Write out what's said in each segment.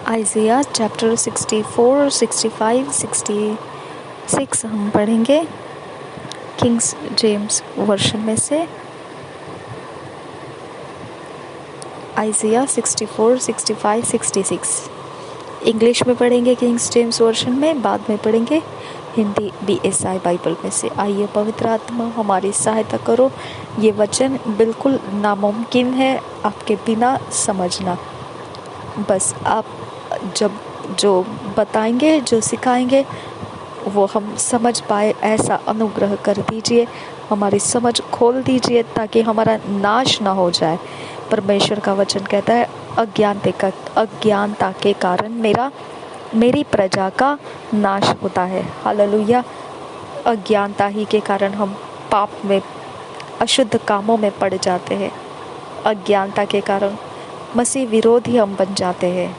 आइज़िया chapter 64, 65, 66 हम पढ़ेंगे Kings James version में से। आइज़िया 64, 65, 66 इंग्लिश में पढ़ेंगे किंग्स जेम्स वर्शन में, बाद में पढ़ेंगे हिंदी BSI बाइबल में से। आइए पवित्र आत्मा हमारी सहायता करो। ये वचन बिल्कुल नामुमकिन है आपके बिना समझना। बस आप जब जो बताएंगे, जो सिखाएंगे, वो हम समझ पाए, ऐसा अनुग्रह कर दीजिए। हमारी समझ खोल दीजिए ताकि हमारा नाश ना हो जाए। परमेश्वर का वचन कहता है अज्ञानता के कारण मेरी प्रजा का नाश होता है। हालेलुया। अज्ञानता ही के कारण हम पाप में, अशुद्ध कामों में पड़ जाते हैं। अज्ञानता के कारण मसीह विरोधी हम बन जाते हैं।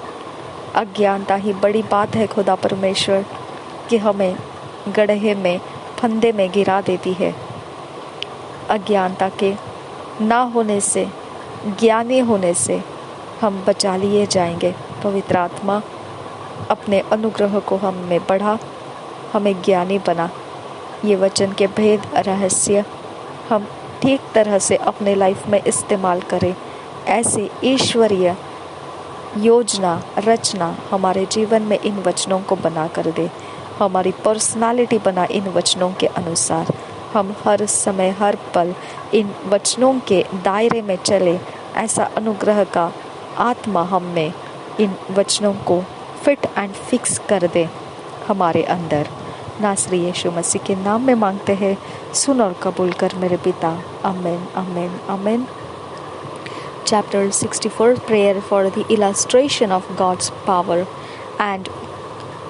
अज्ञानता ही बड़ी बात है खुदा परमेश्वर कि हमें गड्ढे में, फंदे में गिरा देती है। अज्ञानता के ना होने से, ज्ञानी होने से हम बचा लिए जाएंगे। पवित्र आत्मा अपने अनुग्रह को हम में बढ़ा, हमें ज्ञानी बना। ये वचन के भेद, रहस्य हम ठीक तरह से अपने लाइफ में इस्तेमाल करें। ऐसे ईश्वरीय योजना, रचना हमारे जीवन में इन वचनों को बना कर दे। हमारी पर्सनालिटी बना इन वचनों के अनुसार। हम हर समय, हर पल इन वचनों के दायरे में चले। ऐसा अनुग्रह का आत्मा हम में इन वचनों को फिट एंड फिक्स कर दे हमारे अंदर। नासरी यीशु मसीह के नाम में मांगते हैं, सुन और कबूल कर मेरे पिता। आमीन, आमीन, आमीन। Chapter 64, Prayer for the illustration of God's power and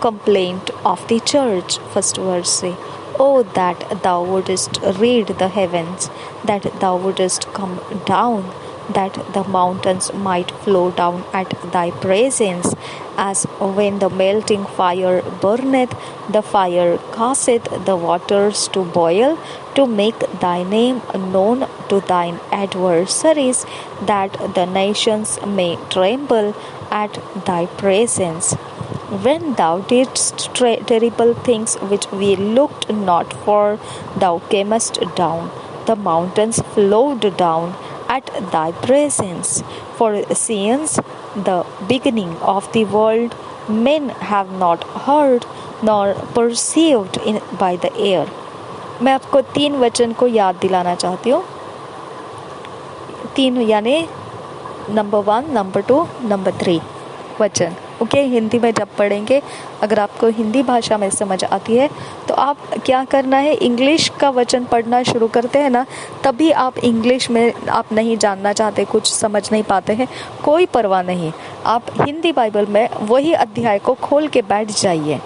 complaint of the church. First verse say, Oh, that thou wouldest read the heavens, that thou wouldest come down, that the mountains might flow down at thy presence, as when the melting fire burneth, the fire causeth the waters to boil, to make thy name known to thine adversaries, that the nations may tremble at thy presence. When thou didst terrible things which we looked not for, thou camest down, the mountains flowed down at thy presence. For since the beginning of the world, men have not heard nor perceived by the ear. मैं आपको 3 वचन को याद दिलाना चाहती हूँ। 3 यानी number 1, number 2, number 3 वचन। ओके, हिंदी में जब पढ़ेंगे, अगर आपको हिंदी भाषा में समझ आती है तो आप क्या करना है, इंग्लिश का वचन पढ़ना शुरू करते हैं ना, तभी आप इंग्लिश में आप नहीं जानना चाहते, कुछ समझ नहीं पाते हैं, कोई परवाह नहीं। आप हिंदी बाइबल में वही अध्याय को खोल के बैठ जाइए।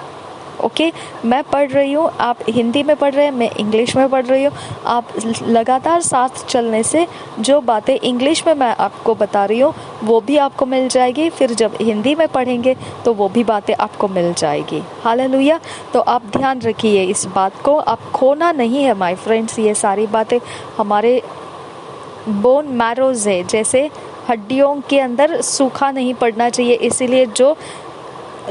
ओके, मैं पढ़ रही हूँ, आप हिंदी में पढ़ रहे हैं, मैं इंग्लिश में पढ़ रही हूँ। आप लगातार साथ चलने से जो बातें इंग्लिश में मैं आपको बता रही हूँ वो भी आपको मिल जाएगी। फिर जब हिंदी में पढ़ेंगे तो वो भी बातें आपको मिल जाएगी। हालेलुया। तो आप ध्यान रखिए इस बात को, आप खोना नहीं है माय फ्रेंड्स। ये सारी बातें हमारे बोन मैरोज है, जैसे हड्डियों के अंदर सूखा नहीं पड़ना चाहिए। इसीलिए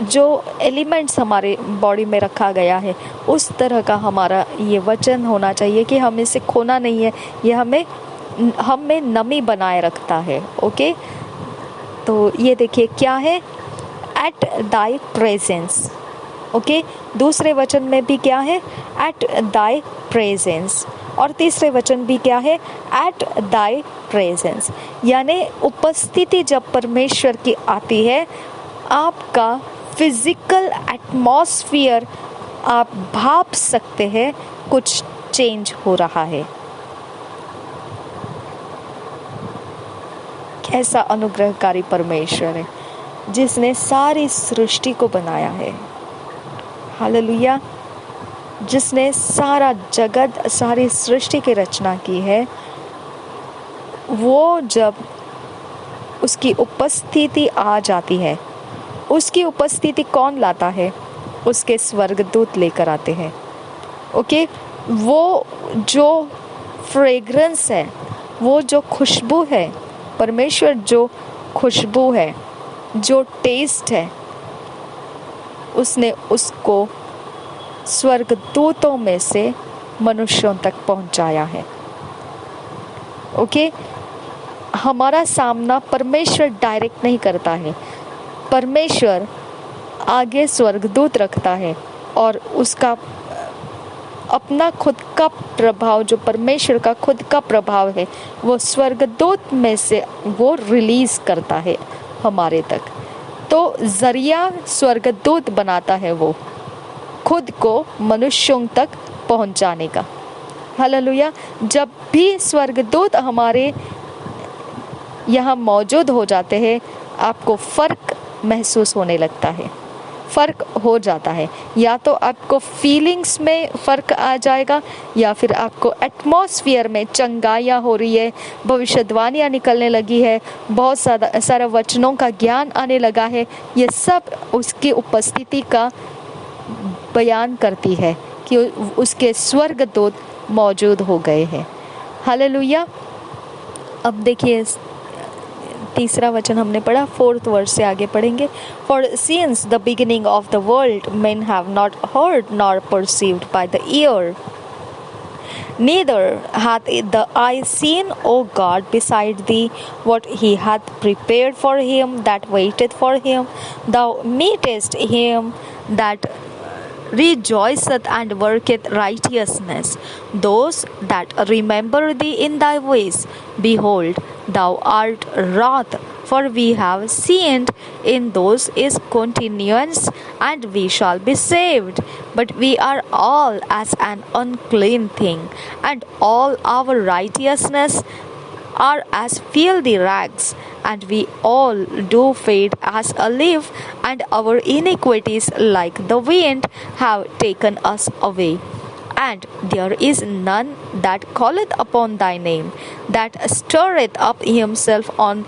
जो एलिमेंट्स हमारे बॉडी में रखा गया है उस तरह का हमारा ये वचन होना चाहिए कि हमें इसे खोना नहीं है। ये हम में नमी बनाए रखता है। ओके, तो ये देखिए क्या है, एट दाई प्रेजेंस। ओके, दूसरे वचन में भी क्या है, एट दाई प्रेजेंस, और तीसरे वचन भी क्या है, एट दाई प्रेजेंस। यानी उपस्थिति जब परमेश्वर की आती है, आपका फिजिकल एटमॉस्फेयर आप भाप सकते हैं कुछ चेंज हो रहा है। कैसा अनुग्रहकारी परमेश्वर है जिसने सारी सृष्टि को बनाया है। हालेलुया। जिसने सारा जगत, सारी सृष्टि की रचना की है, वो जब उसकी उपस्थिति आ जाती है, उसकी उपस्थिति कौन लाता है, उसके स्वर्गदूत लेकर आते हैं। ओके, वो जो फ्रेग्रेंस है, वो जो खुशबू है, परमेश्वर जो खुशबू है, जो टेस्ट है, उसने उसको स्वर्गदूतों में से मनुष्यों तक पहुंचाया है। ओके, हमारा सामना परमेश्वर डायरेक्ट नहीं करता है। परमेश्वर आगे स्वर्गदूत रखता है और उसका अपना खुद का प्रभाव, जो परमेश्वर का खुद का प्रभाव है, वो स्वर्गदूत में से वो रिलीज करता है हमारे तक। तो जरिया स्वर्गदूत बनाता है वो खुद को मनुष्यों तक पहुंचाने का। हालेलुया। जब भी स्वर्गदूत हमारे यहाँ मौजूद हो जाते हैं, आपको फ़र्क महसूस होने लगता है, फ़र्क हो जाता है। या तो आपको फीलिंग्स में फ़र्क आ जाएगा, या फिर आपको एटमॉस्फेयर में चंगाइयाँ हो रही है, भविष्यवाणियाँ निकलने लगी है, बहुत सारा वचनों का ज्ञान आने लगा है। ये सब उसकी उपस्थिति का बयान करती है कि उसके स्वर्गदूत मौजूद हो गए हैं। हालेलुया। अब देखिए तीसरा वचन हमने पढ़ा, 4th वर्स से आगे पढ़ेंगे। For since the beginning of the world men have not heard nor perceived by the ear, neither hath the eye seen, O God, beside thee, what he hath prepared for him that waiteth for him. Thou meetest him that rejoiceth and worketh righteousness, those that remember thee in thy ways. Behold, thou art wrath, for we have sinned in those is continuance, and we shall be saved. But we are all as an unclean thing, and all our righteousness are as filthy rags, and we all do fade as a leaf, and our iniquities like the wind have taken us away. And there is none that calleth upon thy name, that stirreth up himself on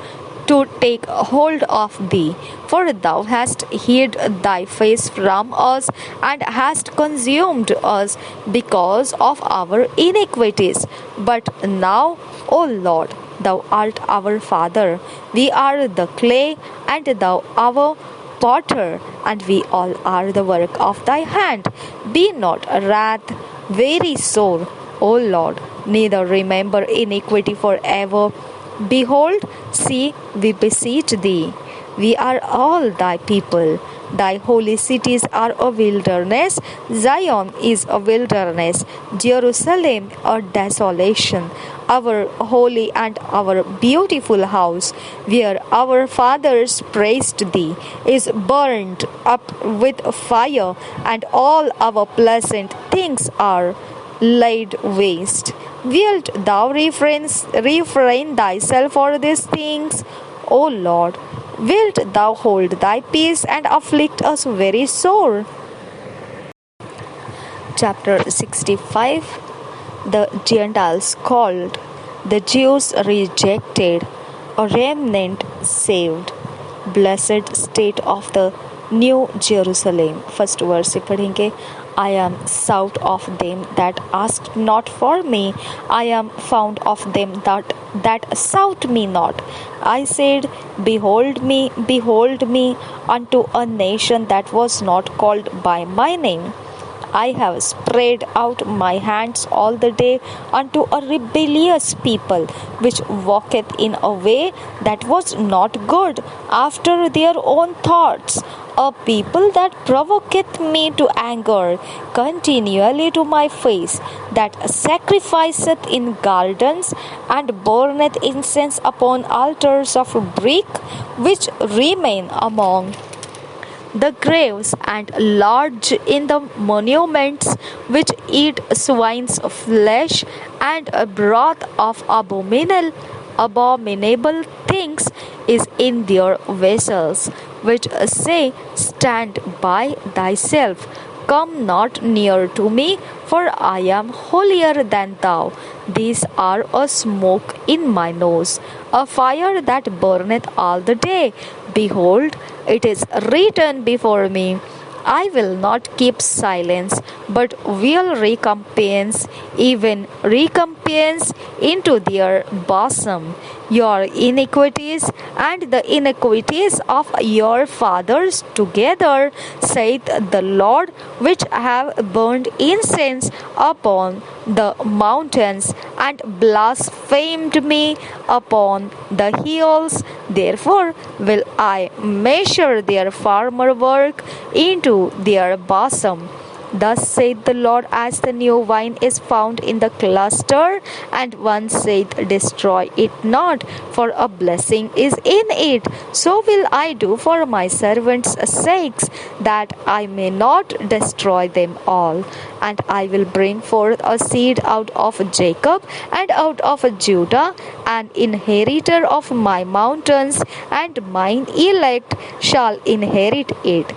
to take hold of thee. For thou hast hid thy face from us, and hast consumed us because of our iniquities. But now, O Lord, thou art our Father. We are the clay, and thou our potter, and we all are the work of thy hand. Be not wrath very sore, O Lord, neither remember iniquity forever. Behold, see, we beseech thee. We are all thy people. Thy holy cities are a wilderness. Zion is a wilderness. Jerusalem a desolation. Our holy and our beautiful house, where our fathers praised thee, is burned up with fire, and all our pleasant things are laid waste. Wilt thou refrain thyself for these things, O Lord? Wilt thou hold thy peace and afflict us very sore? Chapter 65. The Gentiles called, the Jews rejected, a remnant saved. Blessed state of the New Jerusalem. First verse से पढ़ेंगे। I am sought of them that asked not for me. I am found of them that sought me not. I said, behold me, unto a nation that was not called by my name. I have spread out my hands all the day unto a rebellious people, which walketh in a way that was not good, after their own thoughts. A people that provoketh me to anger continually to my face, that sacrificeth in gardens, and burneth incense upon altars of brick, which remain among the graves, and lodge in the monuments, which eat swine's flesh, and broth of abominable things is in their vessels, which say, stand by thyself, come not near to me, for I am holier than thou. These are a smoke in my nose, a fire that burneth all the day. Behold, it is written before me, I will not keep silence, but will recompense, even recompense into their bosom. your iniquities and the iniquities of your fathers together, saith the Lord, which have burned incense upon the mountains and blasphemed me upon the hills. Therefore will I measure their former work into their bosom. Thus saith the Lord, as the new wine is found in the cluster, and one saith, destroy it not, for a blessing is in it. So will I do for my servants' sakes, that I may not destroy them all. And I will bring forth a seed out of Jacob and out of Judah, an inheritor of my mountains, and mine elect shall inherit it.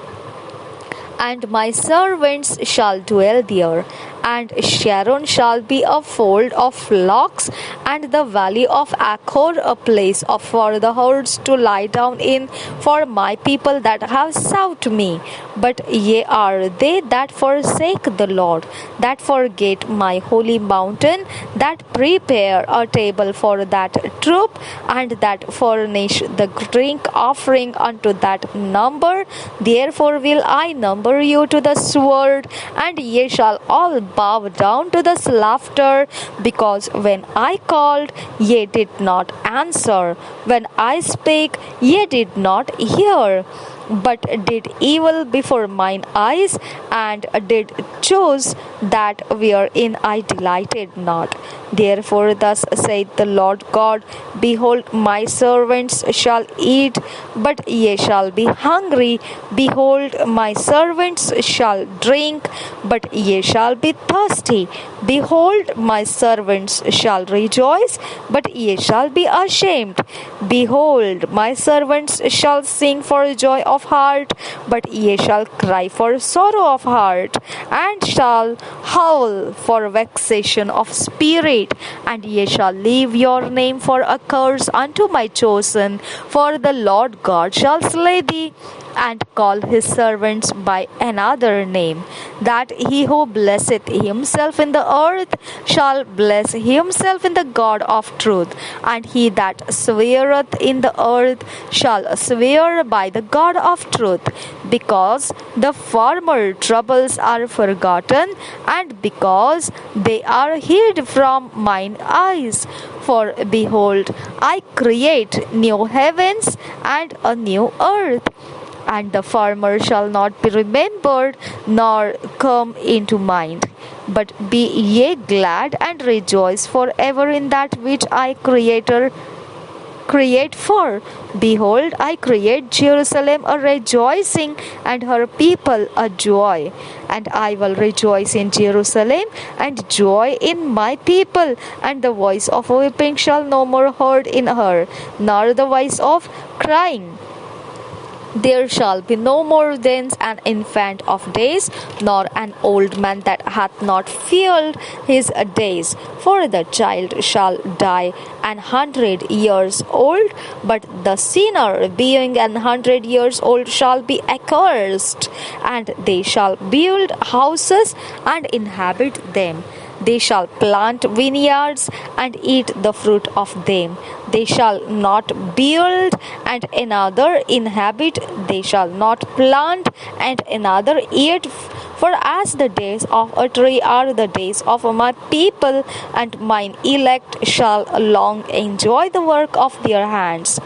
And my servants shall dwell there, and Sharon shall be a fold of flocks, and the valley of Achor a place for the herds to lie down in, for my people that have sought me. But ye are they that forsake the Lord, that forget my holy mountain, that prepare a table for that troop, and that furnish the drink offering unto that number. Therefore will I number you to the sword, and ye shall all bow down to the slaughter, because when I called, ye did not answer, when I spake, ye did not hear, but did evil before mine eyes, and did choose that wherein I delighted not. Therefore thus saith the Lord God, behold, my servants shall eat, but ye shall be hungry. Behold, my servants shall drink, but ye shall be thirsty. Behold, my servants shall rejoice, but ye shall be ashamed. Behold, my servants shall sing for joy of heart, but ye shall cry for sorrow of heart, and shall howl for vexation of spirit. And ye shall leave your name for a curse unto my chosen, for the Lord God shall slay thee, and call his servants by another name, that he who blesseth himself in the earth shall bless himself in the God of truth, and he that sweareth in the earth shall swear by the God of truth, because the former troubles are forgotten, and because they are hid from mine eyes. For behold, I create new heavens and a new earth, and the former shall not be remembered, nor come into mind. But be ye glad and rejoice forever in that which I create for. Behold, I create Jerusalem a rejoicing, and her people a joy. And I will rejoice in Jerusalem, and joy in my people, and the voice of weeping shall no more heard in her, nor the voice of crying. There shall be no more thence an infant of days, nor an old man that hath not filled his days. For the child shall die 100 years old, but the sinner being 100 years old shall be accursed. And they shall build houses and inhabit them. They shall plant vineyards and eat the fruit of them. They shall not build and another inhabit. They shall not plant and another eat. For as the days of a tree are the days of my people, and mine elect shall long enjoy the work of their hands.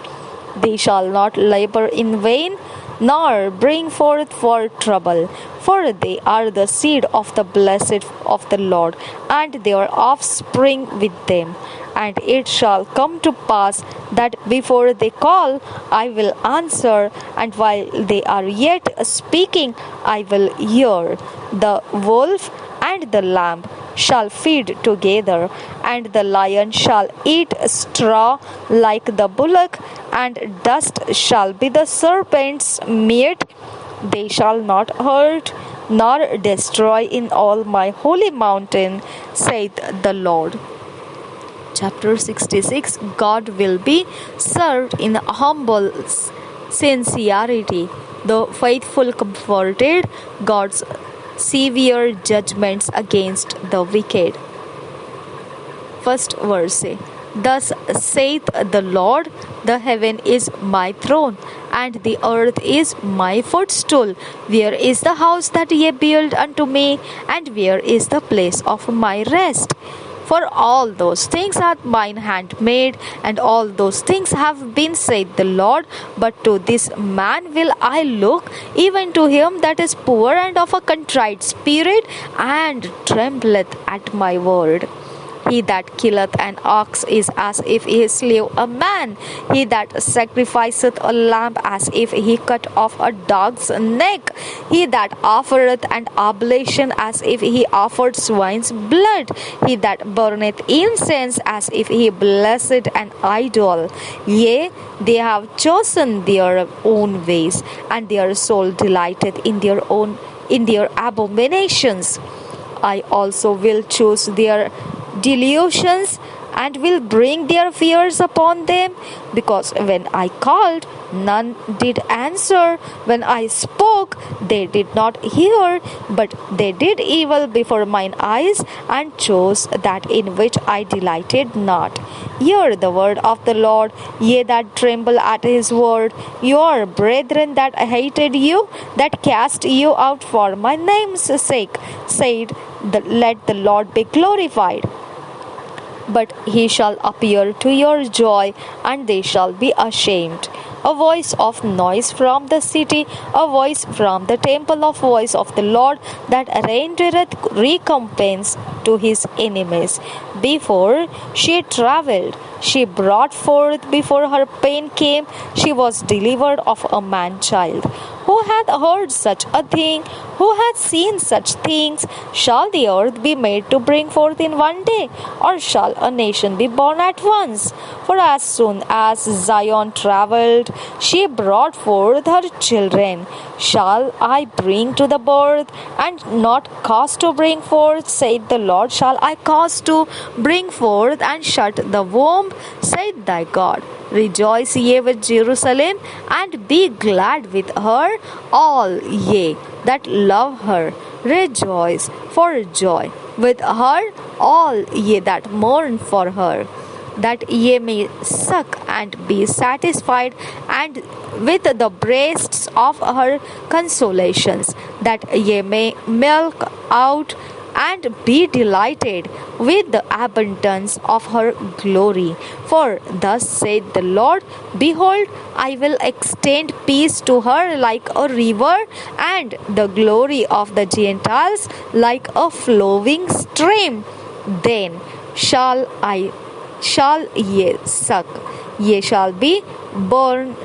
They shall not labor in vain, nor bring forth for trouble. For they are the seed of the blessed of the Lord, and their offspring with them. And it shall come to pass that before they call, I will answer, and while they are yet speaking, I will hear. The wolf and the lamb shall feed together, and the lion shall eat straw like the bullock, and dust shall be the serpent's meat. They shall not hurt nor destroy in all my holy mountain, saith the Lord. Chapter 66. God will be served in humble sincerity. The faithful comforted, God's severe judgments against the wicked. First verse. Thus saith the Lord, the heaven is my throne, and the earth is my footstool. Where is the house that ye build unto me, and where is the place of my rest? For all those things hath mine hand made, and all those things have been, said the Lord. But to this man will I look, even to him that is poor and of a contrite spirit, and trembleth at my word. He that killeth an ox is as if he slew a man. He that sacrificeth a lamb as if he cut off a dog's neck. He that offereth an oblation as if he offered swine's blood. He that burneth incense as if he blessed an idol. Yea, they have chosen their own ways, and their soul delighteth in their abominations. I also will choose their delusions, and will bring their fears upon them, because when I called, none did answer. When I spoke, they did not hear, but they did evil before mine eyes, and chose that in which I delighted not. Hear the word of the Lord, ye that tremble at his word, your brethren that hated you, that cast you out for my name's sake, said, let the Lord be glorified. But he shall appear to your joy, and they shall be ashamed. A voice of noise from the city, a voice from the temple, of voice of the Lord, that rendereth recompense to his enemies. Before she travelled, she brought forth; before her pain came, she was delivered of a man child. Who hath heard such a thing? Who hath seen such things? Shall the earth be made to bring forth in one day? Or shall a nation be born at once? For as soon as Zion travelled, she brought forth her children. Shall I bring to the birth, and not cause to bring forth, saith the Lord? Shall I cause to bring forth, and shut the womb, saith thy God? Rejoice ye with Jerusalem, and be glad with her, all ye that love her. Rejoice for joy with her, all ye that mourn for her, that ye may suck and be satisfied, and with the breasts of her consolations, that ye may milk out and be delighted with the abundance of her glory. For thus saith the Lord, behold, I will extend peace to her like a river, and the glory of the Gentiles like a flowing stream. Then shall ye suck, ye shall be borne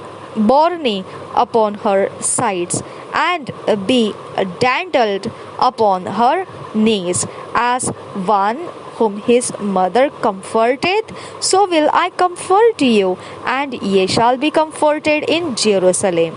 upon her sides, and be dandled upon her knees, as one whom his mother comforteth, so will I comfort you, and ye shall be comforted in Jerusalem.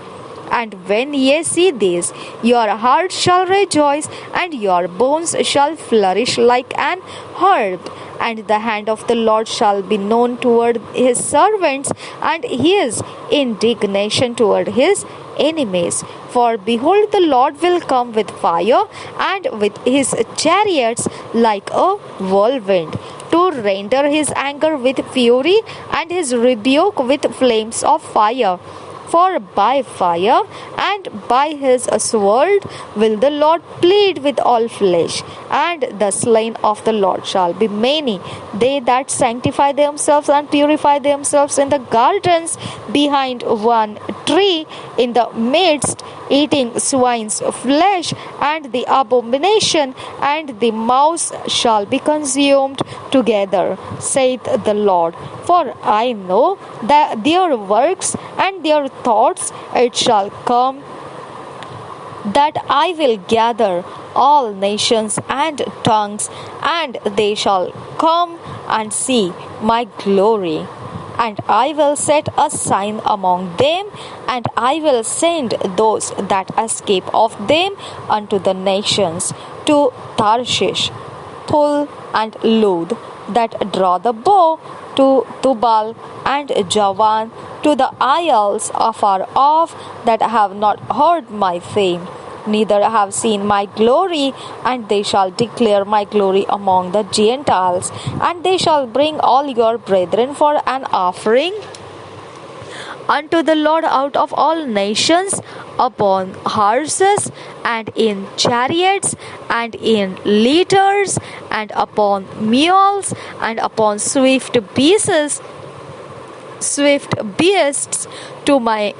And when ye see this, your heart shall rejoice, and your bones shall flourish like an herb. And the hand of the Lord shall be known toward his servants, and his indignation toward his enemies. For behold, the Lord will come with fire, and with his chariots like a whirlwind, to render his anger with fury, and his rebuke with flames of fire. For by fire and by his sword will the Lord plead with all flesh, and the slain of the Lord shall be many. They that sanctify themselves and purify themselves in the gardens behind one tree in the midst, eating swine's flesh and the abomination, and the mouse shall be consumed together, saith the Lord. For I know that their works and their thoughts. It shall come that I will gather all nations and tongues, and they shall come and see my glory. And I will set a sign among them, and I will send those that escape of them unto the nations, to Tarshish, Pul, and Lud, that draw the bow, to Tubal and Javan, to the isles afar off, that have not heard my fame. neither have seen my glory, and they shall declare my glory among the Gentiles. And they shall bring all your brethren for an offering unto the Lord out of all nations, upon horses, and in chariots, and in litters, and upon mules, and upon swift beasts, to my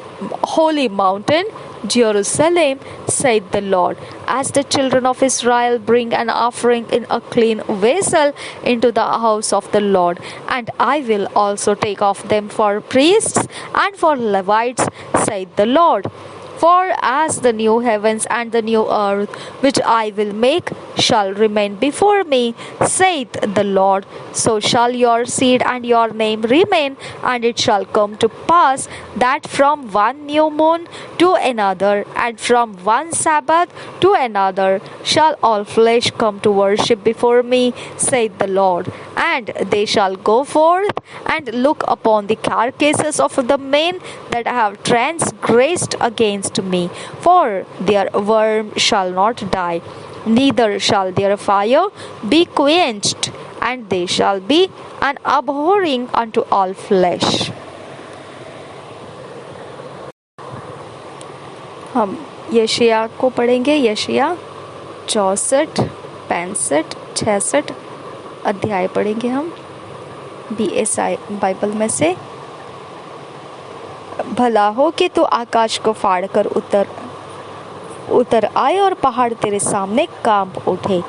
holy mountain Jerusalem, saith the Lord. As the children of Israel bring an offering in a clean vessel into the house of the Lord, and I will also take of them for priests and for Levites, saith the Lord. For as the new heavens and the new earth which I will make shall remain before me, saith the Lord, so shall your seed and your name remain. And it shall come to pass that from one new moon to another, and from one Sabbath to another, shall all flesh come to worship before me, saith the Lord. And they shall go forth and look upon the carcasses of the men that have transgressed against me, for their worm shall not die, neither shall their fire be quenched, and they shall be an abhorring unto all flesh. हम यशायाह को पढ़ेंगे। यशायाह 64, 65, 66 अध्याय पढ़ेंगे हम BSI Bible में से। भला हो कि तू आकाश को फाड़ कर उतर आए और पहाड़ तेरे सामने कांप उठे।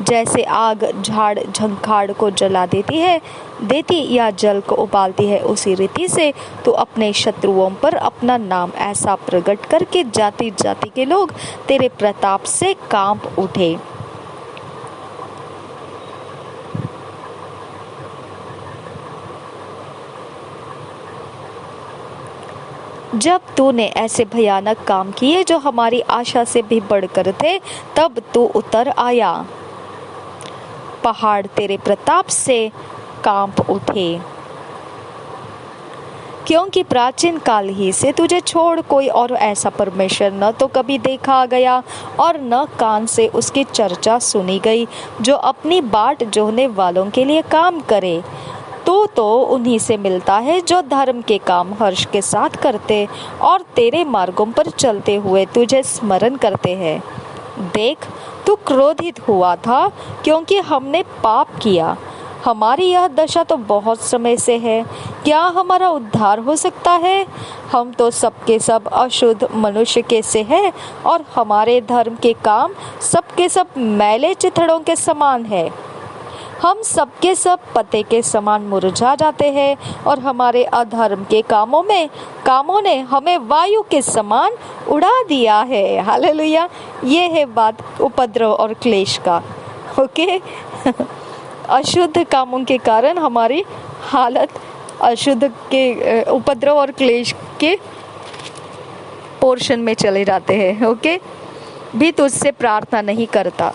जैसे आग झाड़ झंखाड़ को जला देती या जल को उबालती है, उसी रीति से तू अपने शत्रुओं पर अपना नाम ऐसा प्रकट करके जाति जाति के लोग तेरे प्रताप से कांप उठे। जब तूने ऐसे भयानक काम किए जो हमारी आशा से भी बढ़कर थे, तब तू उतर आया, पहाड़ तेरे प्रताप से कांप उठे। क्योंकि प्राचीन काल ही से तुझे छोड़ कोई और ऐसा परमेश्वर न तो कभी देखा गया और न कान से उसकी चर्चा सुनी गई, जो अपनी बाट जोहने वालों के लिए काम करे। तू तो उन्हीं से मिलता है जो धर्म के काम हर्ष के साथ करते और तेरे मार्गों पर चलते हुए तुझे स्मरण करते हैं। देख, तू क्रोधित हुआ था क्योंकि हमने पाप किया। हमारी यह दशा तो बहुत समय से है, क्या हमारा उद्धार हो सकता है? हम तो सबके सब अशुद्ध मनुष्य के से हैं और हमारे धर्म के काम सबके सब मैले चिथड़ों के समान है। हम सबके सब पत्ते के समान मुरझा जाते हैं और हमारे अधर्म के कामों ने हमें वायु के समान उड़ा दिया है। हालेलुया। ये है बात उपद्रव और क्लेश का। ओके अशुद्ध कामों के कारण हमारी हालत अशुद्ध के उपद्रव और क्लेश के पोर्शन में चले जाते हैं। ओके भी तुझसे प्रार्थना नहीं करता,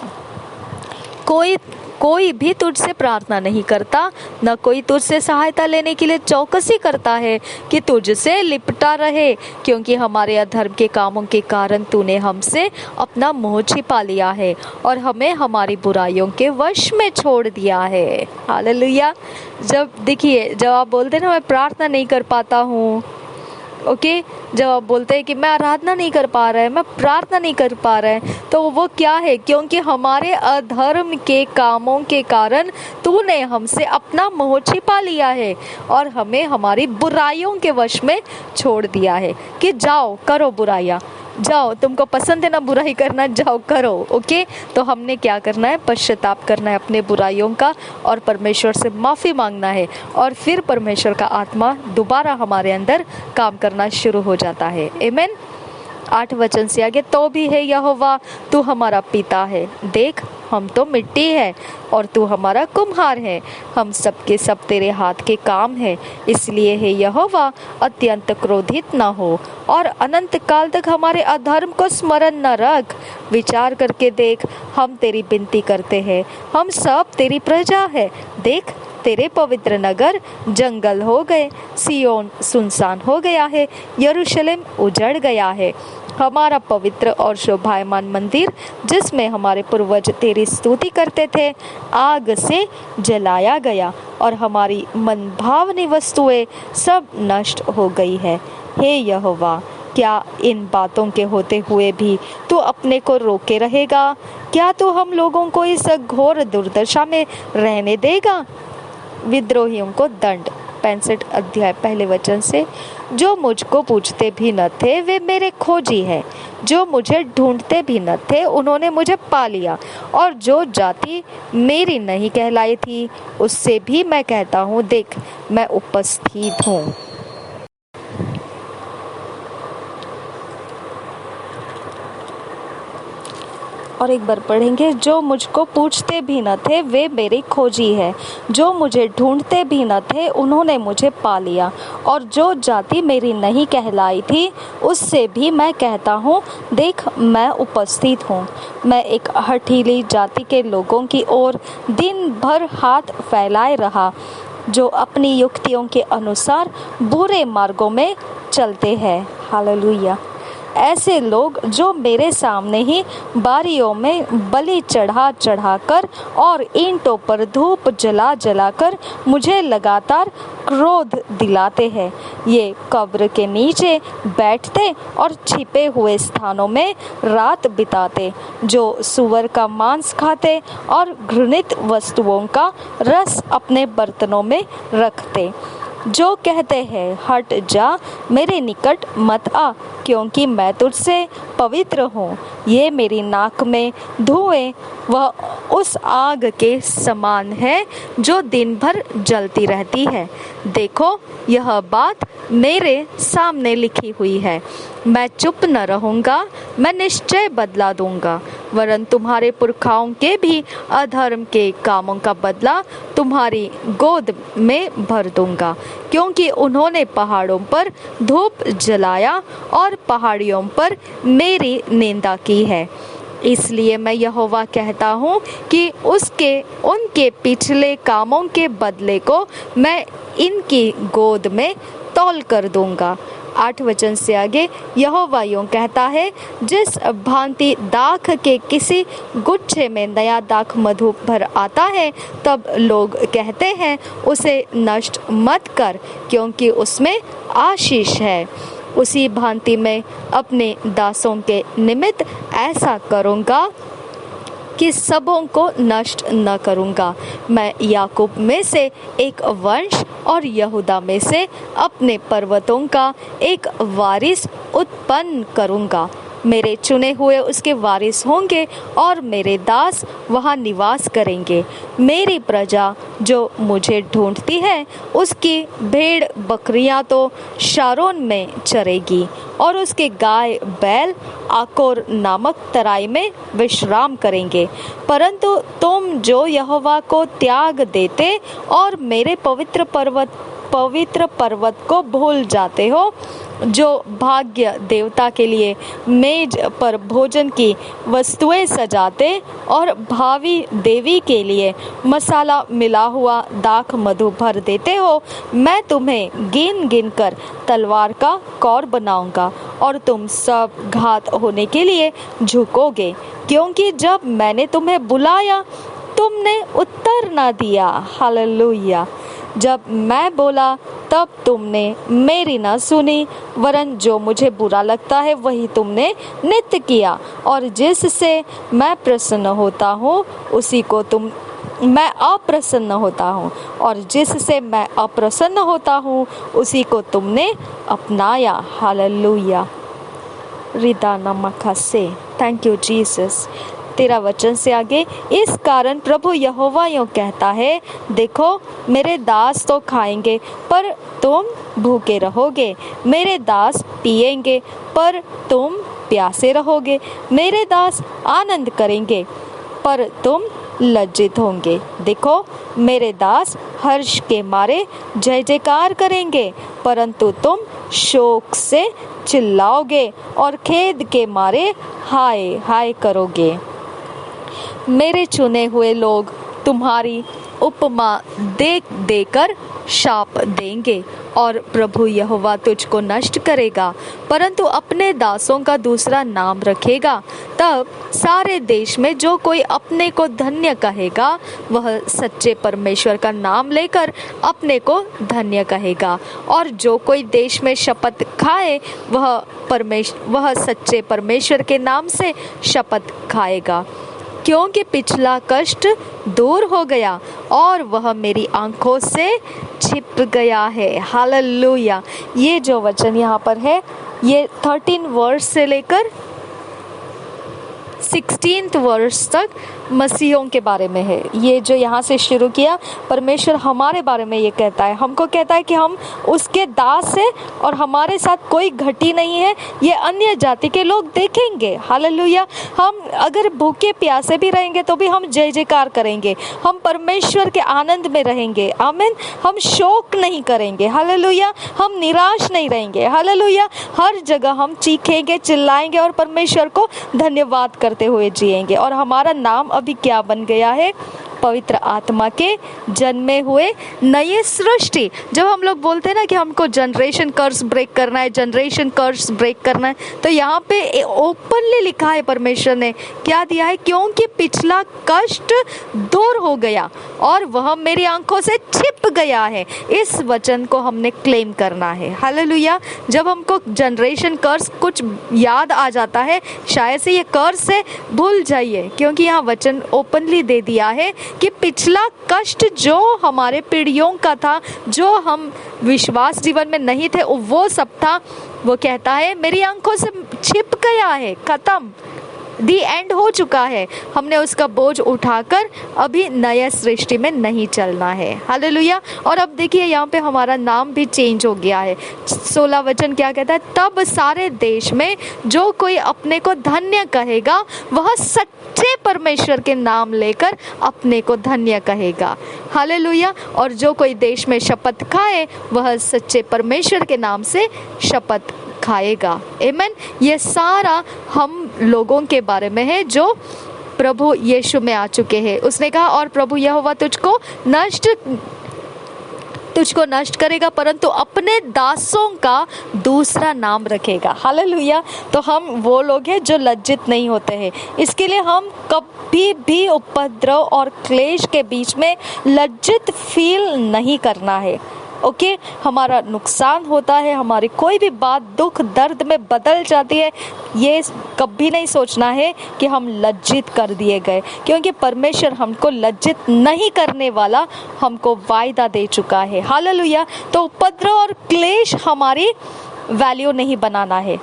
कोई भी तुझसे प्रार्थना नहीं करता, न कोई तुझसे सहायता लेने के लिए चौकसी करता है कि तुझसे लिपटा रहे, क्योंकि हमारे अधर्म के कामों के कारण तूने हमसे अपना मुंह छिपा लिया है और हमें हमारी बुराइयों के वश में छोड़ दिया है। हालेलुया। जब आप बोलते हैं ना मैं प्रार्थना नहीं कर पाता हूँ, ओके जब आप बोलते हैं कि मैं आराधना नहीं कर पा रहा है, मैं प्रार्थना नहीं कर पा रहा है, तो वो क्या है? क्योंकि हमारे अधर्म के कामों के कारण तूने हमसे अपना मुंह छिपा लिया है और हमें हमारी बुराइयों के वश में छोड़ दिया है कि जाओ करो बुराइयाँ, जाओ तुमको पसंद है ना बुराई करना, जाओ करो। ओके तो हमने क्या करना है? पश्चाताप करना है अपने बुराइयों का और परमेश्वर से माफ़ी मांगना है, और फिर परमेश्वर का आत्मा दोबारा हमारे अंदर काम करना शुरू हो जाता है। आमीन। 8 वचन से आगे, तो भी है यहोवा तू हमारा पिता है, देख हम तो मिट्टी है और तू हमारा कुम्हार है, हम सबके सब तेरे हाथ के काम है। इसलिए है यहोवा अत्यंत क्रोधित न हो और अनंत काल तक हमारे अधर्म को स्मरण न रख। विचार करके देख, हम तेरी विनती करते हैं, हम सब तेरी प्रजा है। देख तेरे पवित्र नगर जंगल हो गए, सियोन सुनसान हो गया है, यरूशलेम उजड़ गया है। हमारा पवित्र और शोभायमान मंदिर, जिसमें हमारे पूर्वज तेरी स्तुति करते थे, आग से जलाया गया और हमारी मनभावनी वस्तुएं सब नष्ट हो गई है। हे यहोवा, क्या इन बातों के होते हुए भी तू अपने को रोके रहेगा? क्या तू हम लोगों को इस घोर दुर्दशा में रहने देगा? विद्रोहियों को दंड। 65 अध्याय पहले वचन से। जो मुझको पूछते भी न थे वे मेरे खोजी है, जो मुझे ढूंढते भी न थे उन्होंने मुझे पा लिया। और जो जाति मेरी नहीं कहलाई थी उससे भी मैं कहता हूँ, देख मैं उपस्थित हूँ। और एक बार पढ़ेंगे। जो मुझको पूछते भी न थे वे मेरी खोजी है, जो मुझे ढूंढते भी न थे उन्होंने मुझे पा लिया। और जो जाति मेरी नहीं कहलाई थी उससे भी मैं कहता हूँ, देख मैं उपस्थित हूँ। मैं एक हठीली जाति के लोगों की ओर दिन भर हाथ फैलाए रहा, जो अपनी युक्तियों के अनुसार बुरे मार्गों में चलते हैं। हालेलुया। ऐसे लोग जो मेरे सामने ही बारियों में बलि चढ़ा चढ़ा कर और ईंटों पर धूप जला जला कर मुझे लगातार क्रोध दिलाते हैं, ये कब्र के नीचे बैठते और छिपे हुए स्थानों में रात बिताते, जो सुअर का मांस खाते और घृणित वस्तुओं का रस अपने बर्तनों में रखते, जो कहते हैं हट जा, मेरे निकट मत आ, क्योंकि मैं तुझसे पवित्र हूँ। ये मेरी नाक में धुएं वह उस आग के समान है जो दिन भर जलती रहती है। देखो यह बात मेरे सामने लिखी हुई है, मैं चुप न रहूँगा, मैं निश्चय बदला दूंगा, वरन तुम्हारे पुरखाओं के भी अधर्म के कामों का बदला तुम्हारी गोद में भर दूंगा, क्योंकि उन्होंने पहाड़ों पर धूप जलाया और पहाड़ियों पर मेरी निंदा की है। इसलिए मैं यहोवा कहता हूँ कि उनके पिछले कामों के बदले को मैं इनकी गोद में तौल कर दूंगा। 8 वचन से आगे यहोवा यूं कहता है, जिस भांति दाख के किसी गुच्छे में नया दाख मधु भर आता है, तब लोग कहते हैं उसे नष्ट मत कर, क्योंकि उसमें आशीष है। उसी भांति मैं अपने दासों के निमित्त ऐसा करूँगा कि सबों को नष्ट न करूँगा। मैं याकूब में से एक वंश और यहूदा में से अपने पर्वतों का एक वारिस उत्पन्न करूँगा। मेरे चुने हुए उसके वारिस होंगे और मेरे दास वहाँ निवास करेंगे। मेरी प्रजा जो मुझे ढूंढती है उसकी भेड़ बकरियां तो शारोन में चरेगी और उसके गाय बैल आकोर नामक तराई में विश्राम करेंगे। परंतु तुम जो यहोवा को त्याग देते और मेरे पवित्र पर्वत को भूल जाते हो, जो भाग्य देवता के लिए मेज पर भोजन की वस्तुएं सजाते और भावी देवी के लिए मसाला मिला हुआ दाख मधु भर देते हो, मैं तुम्हें गिन गिन कर तलवार का कौर बनाऊंगा और तुम सब घात होने के लिए झुकोगे, क्योंकि जब मैंने तुम्हें बुलाया तुमने उत्तर न दिया। हालेलुया। जब मैं बोला तब तुमने मेरी न सुनी, वरन जो मुझे बुरा लगता है वही तुमने नित्य किया, और जिससे मैं प्रसन्न होता हूँ उसी को मैं अप्रसन्न होता हूँ, और जिससे मैं अप्रसन्न होता हूँ उसी को तुमने अपनाया। हालेलुया। रिदाना मखासे। Thank you Jesus. 13 वचन से आगे, इस कारण प्रभु यहोवा यूं कहता है, देखो मेरे दास तो खाएंगे पर तुम भूखे रहोगे, मेरे दास पिएंगे पर तुम प्यासे रहोगे, मेरे दास आनंद करेंगे पर तुम लज्जित होंगे। देखो मेरे दास हर्ष के मारे जय जयकार करेंगे, परंतु तुम शोक से चिल्लाओगे और खेद के मारे हाय हाय करोगे। मेरे चुने हुए लोग तुम्हारी उपमा देख देकर शाप देंगे और प्रभु यहोवा तुझको नष्ट करेगा, परंतु अपने दासों का दूसरा नाम रखेगा। तब सारे देश में जो कोई अपने को धन्य कहेगा वह सच्चे परमेश्वर का नाम लेकर अपने को धन्य कहेगा, और जो कोई देश में शपथ खाए वह सच्चे परमेश्वर के नाम से शपथ खाएगा, क्योंकि पिछला कष्ट दूर हो गया और वह मेरी आंखों से छिप गया है। हालेलुया। ये जो वचन यहाँ पर है ये 13 वर्स से लेकर 16 वर्ष तक मसीहों के बारे में है। ये जो यहाँ से शुरू किया, परमेश्वर हमारे बारे में ये कहता है, हमको कहता है कि हम उसके दास हैं और हमारे साथ कोई घटी नहीं है। ये अन्य जाति के लोग देखेंगे। हालेलुया। हम अगर भूखे प्यासे भी रहेंगे तो भी हम जय जयकार करेंगे, हम परमेश्वर के आनंद में रहेंगे। आमीन। हम शोक नहीं करेंगे। हालेलुया। हम निराश नहीं रहेंगे। हालेलुया। हर जगह हम चीखेंगे, चिल्लाएंगे और परमेश्वर को धन्यवाद करते हुए जिएंगे। और हमारा नाम अभी क्या बन गया है? पवित्र आत्मा के जन्मे हुए नए सृष्टि। जब हम लोग बोलते हैं ना कि हमको जनरेशन कर्स ब्रेक करना है, जनरेशन कर्स ब्रेक करना है, तो यहाँ पे ओपनली लिखा है, परमेश्वर ने क्या दिया है? क्योंकि पिछला कष्ट दूर हो गया और वह मेरी आंखों से छिप गया है। इस वचन को हमने क्लेम करना है। हालेलुया। जब हमको जनरेशन कर्स कुछ याद आ जाता है, शायद से ये कर्स है, भूल जाइए, क्योंकि यहाँ वचन ओपनली दे दिया है कि पिछला कष्ट जो हमारे पीढ़ियों का था, जो हम विश्वास जीवन में नहीं थे, वो सब था। वो कहता है मेरी आंखों से छिप गया है, खत्म, दी एंड हो चुका है। हमने उसका बोझ उठाकर अभी नया सृष्टि में नहीं चलना है। हालेलुया। और अब देखिए यहाँ पे हमारा नाम भी चेंज हो गया है। 16 वचन क्या कहता है? तब सारे देश में जो कोई अपने को धन्य कहेगा वह सच्चे परमेश्वर के नाम लेकर अपने को धन्य कहेगा। हालेलुया। और जो कोई देश में शपथ खाए वह सच्चे परमेश्वर के नाम से शपथ खाएगा। आमीन। ये सारा हम लोगों के बारे में है जो प्रभु यीशु में आ चुके हैं। उसने कहा और प्रभु यहोवा तुझको नष्ट करेगा, परंतु अपने दासों का दूसरा नाम रखेगा। हालेलुया। तो हम वो लोग हैं जो लज्जित नहीं होते हैं। इसके लिए हम कभी भी उपद्रव और क्लेश के बीच में लज्जित फील नहीं करना है। ओके। हमारा नुकसान होता है, हमारी कोई भी बात दुख दर्द में बदल जाती है, ये कभी नहीं सोचना है कि हम लज्जित कर दिए गए, क्योंकि परमेश्वर हमको लज्जित नहीं करने वाला हमको वायदा दे चुका है। हालेलुया। तो उपद्रव और क्लेश हमारी वैल्यू नहीं बनाना है।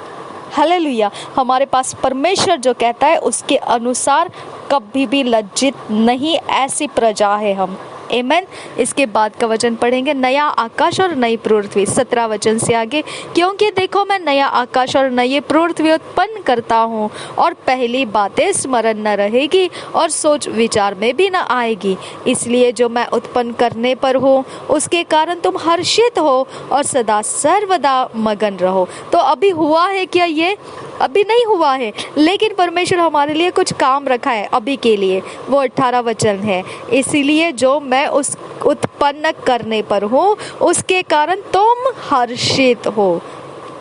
हालेलुया। हमारे पास परमेश्वर जो कहता है उसके अनुसार कभी भी लज्जित नहीं, ऐसी प्रजा है हम। आमीन। इसके बाद का वचन पढ़ेंगे, नया आकाश और नई पृथ्वी। 17 वचन से आगे, क्योंकि देखो मैं नया आकाश और नई पृथ्वी उत्पन्न करता हूँ और पहली बातें स्मरण न रहेगी और सोच विचार में भी न आएगी। इसलिए जो मैं उत्पन्न करने पर हूँ उसके कारण तुम हर्षित हो और सदा सर्वदा मगन रहो। तो अभी हुआ है क्या? ये अभी नहीं हुआ है, लेकिन परमेश्वर हमारे लिए कुछ काम रखा है अभी के लिए। वो 18 वचन है, इसीलिए जो मैं उस उत्पन्न करने पर हूँ उसके कारण तुम हर्षित हो।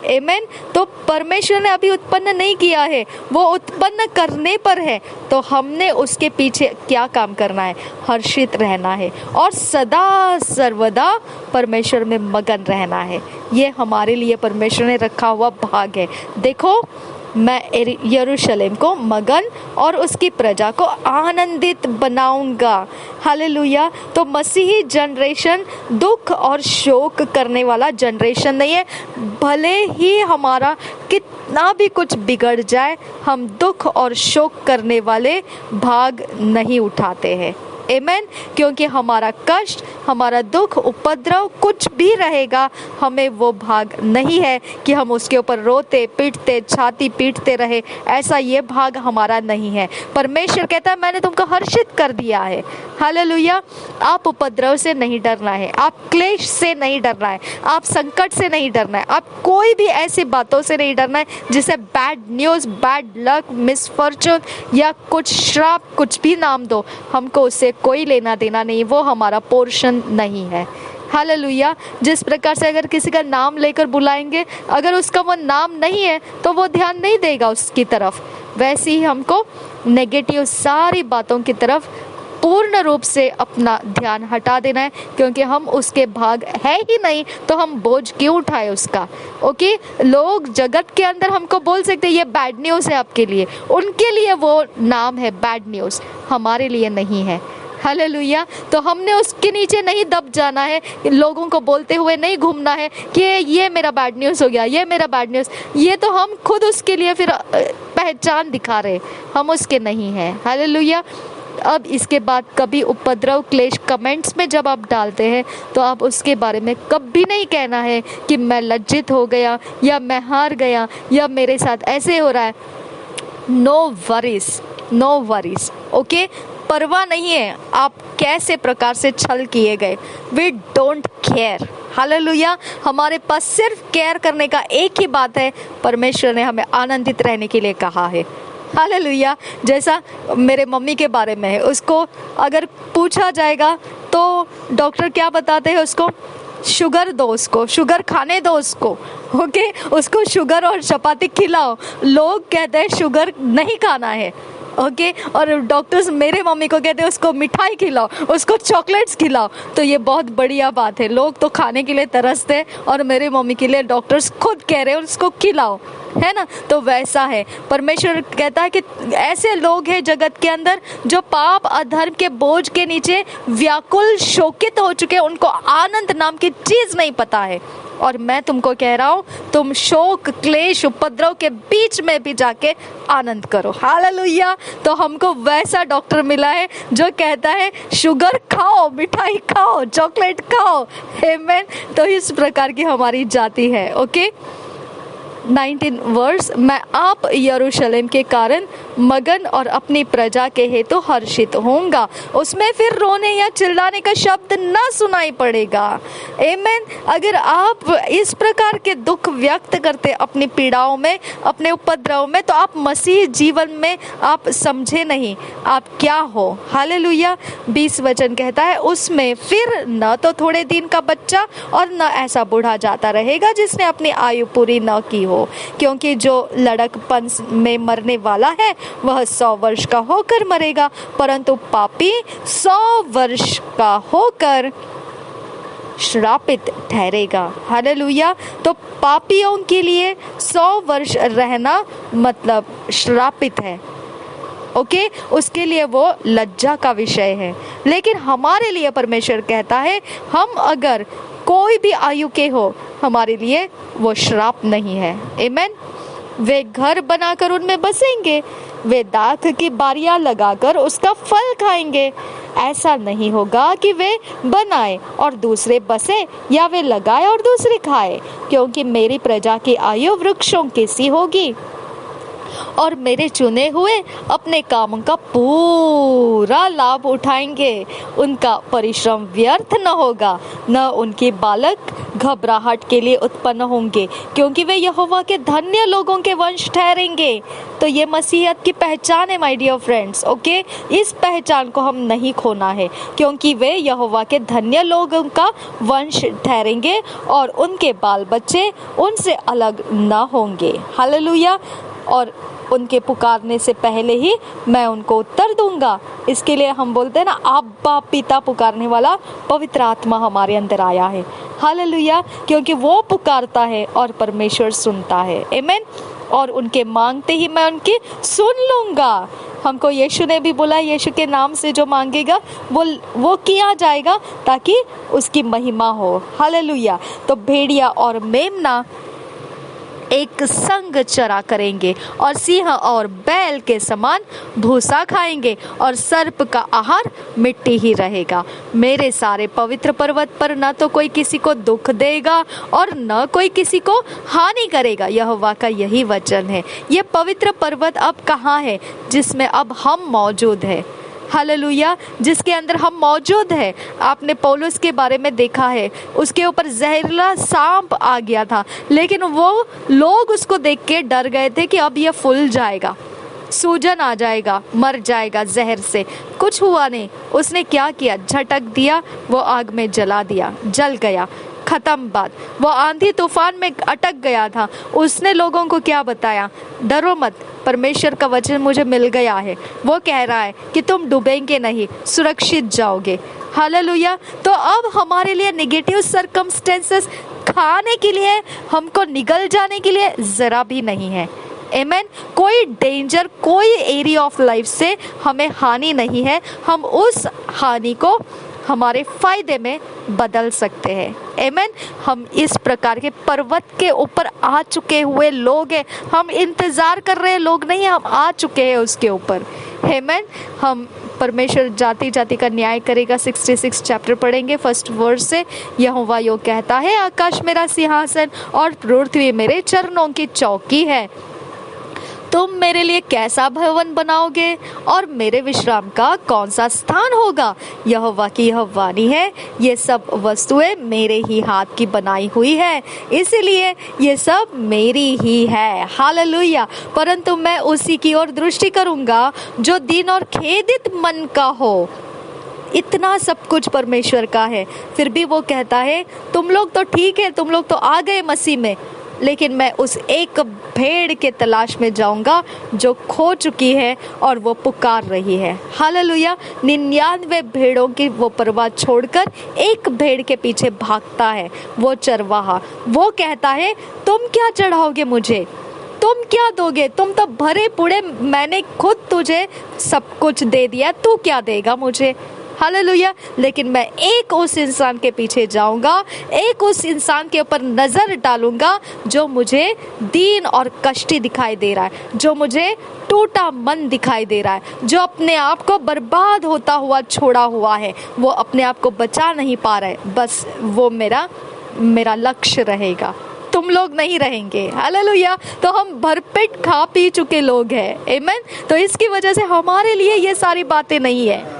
आमीन। तो परमेश्वर ने अभी उत्पन्न नहीं किया है, वो उत्पन्न करने पर है। तो हमने उसके पीछे क्या काम करना है? हर्षित रहना है और सदा सर्वदा परमेश्वर में मगन रहना है। ये हमारे लिए परमेश्वर ने रखा हुआ भाग है। देखो, मैं यरूशलेम को मगन और उसकी प्रजा को आनंदित बनाऊंगा। हालेलुया। तो मसीही जनरेशन दुख और शोक करने वाला जनरेशन नहीं है। भले ही हमारा कितना भी कुछ बिगड़ जाए, हम दुख और शोक करने वाले भाग नहीं उठाते हैं। आमीन। क्योंकि हमारा कष्ट, हमारा दुख, उपद्रव कुछ भी रहेगा, हमें वो भाग नहीं है कि हम उसके ऊपर रोते पीटते छाती पीटते रहे। ऐसा ये भाग हमारा नहीं है। परमेश्वर कहता है मैंने तुमको हर्षित कर दिया है। हालेलुया। आप उपद्रव से नहीं डरना है, आप क्लेश से नहीं डरना है, आप संकट से नहीं डरना है, आप कोई भी ऐसी बातों से नहीं डरना है जिसे bad news, bad luck, misfortune या कुछ श्राप, कुछ भी नाम दो, हमको उससे कोई लेना देना नहीं, वो हमारा पोर्शन नहीं है। हालेलुया। जिस प्रकार से अगर किसी का नाम लेकर बुलाएंगे, अगर उसका वो नाम नहीं है तो वो ध्यान नहीं देगा उसकी तरफ। वैसे ही हमको नेगेटिव सारी बातों की तरफ पूर्ण रूप से अपना ध्यान हटा देना है, क्योंकि हम उसके भाग है ही नहीं तो हम बोझ क्यों उठाए उसका। ओके, लोग जगत के अंदर हमको बोल सकते हैं ये बैड न्यूज़ है आपके लिए, उनके लिए वो नाम है बैड न्यूज़, हमारे लिए नहीं है। हालेलुया। तो हमने उसके नीचे नहीं दब जाना है, लोगों को बोलते हुए नहीं घूमना है कि ये मेरा बैड न्यूज़ हो गया, ये मेरा बैड न्यूज़। ये तो हम खुद उसके लिए फिर पहचान दिखा रहे, हम उसके नहीं हैं। हालेलुया। अब इसके बाद कभी उपद्रव क्लेश कमेंट्स में जब आप डालते हैं तो आप उसके बारे में कभी नहीं कहना है कि मैं लज्जित हो गया या मैं हार गया या मेरे साथ ऐसे हो रहा है। No worries, no worries. Okay, परवाह नहीं है आप कैसे प्रकार से छल किए गए, वी डोंट केयर। हालेलुया। हमारे पास सिर्फ केयर करने का एक ही बात है, परमेश्वर ने हमें आनंदित रहने के लिए कहा है। हालेलुया। जैसा मेरे मम्मी के बारे में है, उसको अगर पूछा जाएगा तो डॉक्टर क्या बताते हैं उसको, शुगर दो उसको, शुगर खाने दो उसको। ओके, उसको शुगर और चपाती खिलाओ। लोग कहते हैं शुगर नहीं खाना है। ओके, और डॉक्टर्स मेरे मम्मी को कहते हैं उसको मिठाई खिलाओ, उसको चॉकलेट्स खिलाओ। तो ये बहुत बढ़िया बात है, लोग तो खाने के लिए तरसते हैं और मेरे मम्मी के लिए डॉक्टर्स खुद कह रहे हैं उसको खिलाओ, है ना। तो वैसा है, परमेश्वर कहता है कि ऐसे लोग हैं जगत के अंदर जो पाप अधर्म के बोझ के नीचे व्याकुल शोकित हो चुके हैं, उनको आनंद नाम की चीज नहीं पता है। और मैं तुमको कह रहा हूँ, तुम शोक क्लेश उपद्रव के बीच में भी जाके आनंद करो। हालेलुया। तो हमको वैसा डॉक्टर मिला है जो कहता है शुगर खाओ, मिठाई खाओ, चॉकलेट खाओ। आमीन। तो इस प्रकार की हमारी जाति है। ओके, 19 वर्ष, मैं आप यरूशलेम के कारण मगन और अपनी प्रजा के हेतु हर्षित होऊंगा। उसमें फिर रोने या चिल्लाने का शब्द ना सुनाई पड़ेगा। आमीन। अगर आप इस प्रकार के दुख व्यक्त करते अपनी पीड़ाओं में, अपने उपद्रव में, तो आप मसीह जीवन में आप समझे नहीं आप क्या हो। हालेलुया। 20 वचन कहता है, उसमें फिर न तो थोड़े दिन का बच्चा और न ऐसा बूढ़ा जाता रहेगा जिसने अपनी आयु पूरी न की हो, क्योंकि जो लड़कपन में मरने वाला है वह 100 वर्ष का होकर मरेगा, परंतु पापी 100 वर्ष का होकर श्रापित ठहरेगा। हालेलुया। तो पापियों के लिए 100 वर्ष रहना मतलब श्रापित है। ओके, उसके लिए वो लज्जा का विषय है। लेकिन हमारे लिए परमेश्वर कहता है, हम अगर कोई भी आयु के हो, हमारे लिए वो श्राप नहीं है। आमीन। वे घर बनाकर उनमें बसेंगे, वे दाख की बारियां लगाकर उसका फल खाएंगे। ऐसा नहीं होगा कि वे बनाए और दूसरे बसे, या वे लगाए और दूसरे खाए, क्योंकि मेरी प्रजा की आयु वृक्षों की सी होगी और मेरे चुने हुए अपने कामों का पूरा लाभ उठाएंगे। उनका परिश्रम व्यर्थ न होगा, न उनके बालक घबराहट के लिए उत्पन्न होंगे, क्योंकि वे यहोवा के धन्य लोगों के वंश ठहरेंगे। तो ये मसीहत की पहचान है माय डियर फ्रेंड्स। ओके, इस पहचान को हम नहीं खोना है, क्योंकि वे यहोवा के धन्य लोगों का वंश ठहरेंगे और उनके बाल बच्चे उनसे अलग न होंगे। हालेलुया। और उनके पुकारने से पहले ही मैं उनको उत्तर दूंगा। इसके लिए हम बोलते हैं ना, अब्बा पिता पुकारने वाला पवित्र आत्मा हमारे अंदर आया है। हालेलुया। क्योंकि वो पुकारता है और परमेश्वर सुनता है। आमीन। और उनके मांगते ही मैं उनकी सुन लूंगा। हमको यीशु ने भी बोला, यीशु के नाम से जो मांगेगा वो किया जाएगा, ताकि उसकी महिमा हो। हालेलुया। तो भेड़िया और मेमना एक संग चरा करेंगे और सिंह और बैल के समान भूसा खाएंगे और सर्प का आहार मिट्टी ही रहेगा। मेरे सारे पवित्र पर्वत पर न तो कोई किसी को दुख देगा और न कोई किसी को हानि करेगा। यहोवा का यही वचन है। ये पवित्र पर्वत अब कहाँ है जिसमें अब हम मौजूद हैं। हालेलुया। जिसके अंदर हम मौजूद हैं। आपने पौलुस के बारे में देखा है, उसके ऊपर जहरीला सांप आ गया था, लेकिन वो लोग उसको देख के डर गए थे कि अब ये फूल जाएगा। सूजन आ जाएगा, मर जाएगा जहर से। कुछ हुआ नहीं। उसने क्या किया? झटक दिया, वो आग में जल गया, खत्म बात। वो आंधी तूफान में अटक गया था। उसने लोगों को क्या बताया? डरो मत, परमेश्वर का वचन मुझे मिल गया है। वो कह रहा है कि तुम डूबेंगे नहीं, सुरक्षित जाओगे। हालेलुया। तो अब हमारे लिए नेगेटिव सर्कमस्टेंसेस खाने के लिए, हमको निगल जाने के लिए जरा भी नहीं है। आमेन। कोई डेंजर, कोई एरिया ऑफ लाइफ से हमें हानि नहीं है। हम उस हानि को हमारे फायदे में बदल सकते हैं। आमेन। हम इस प्रकार के पर्वत के ऊपर आ चुके हुए लोग हैं। हम इंतजार कर रहे लोग नहीं, हम आ चुके हैं उसके ऊपर। आमेन। हम परमेश्वर जाति जाति का न्याय करेगा 66 चैप्टर पढ़ेंगे फर्स्ट वर्स से। यहोवा यो कहता है, आकाश मेरा सिंहासन और पृथ्वी मेरे चरणों की चौकी है। तुम मेरे लिए कैसा भवन बनाओगे और मेरे विश्राम का कौन सा स्थान होगा? यहोवा की यह वाणी है, ये सब वस्तुएं मेरे ही हाथ की बनाई हुई है, इसलिए ये सब मेरी ही है। हालेलुया। परंतु मैं उसी की ओर दृष्टि करूंगा जो दीन और खेदित मन का हो। इतना सब कुछ परमेश्वर का है, फिर भी वो कहता है तुम लोग तो ठीक है, तुम लोग तो आ गए मसीह में, लेकिन मैं उस एक भेड़ के तलाश में जाऊंगा जो खो चुकी है और वो पुकार रही है। हालेलुया। 99 भेड़ों की वो परवाह छोड़कर एक भेड़ के पीछे भागता है वो चरवाहा। वो कहता है तुम क्या चढ़ाओगे मुझे, तुम क्या दोगे? तुम तो भरे पूरे, मैंने खुद तुझे सब कुछ दे दिया, तू क्या देगा मुझे? हालेलुया। लेकिन मैं एक उस इंसान के पीछे जाऊंगा, एक उस इंसान के ऊपर नजर डालूंगा जो मुझे दीन और कष्टी दिखाई दे रहा है, जो मुझे टूटा मन दिखाई दे रहा है, जो अपने आप को बर्बाद होता हुआ छोड़ा हुआ है, वो अपने आप को बचा नहीं पा रहा है। बस वो मेरा लक्ष्य रहेगा, तुम लोग नहीं रहेंगे। हालेलुया। तो हम भरपेट खा पी चुके लोग हैं। आमीन। तो इसकी वजह से हमारे लिए ये सारी बातें नहीं है।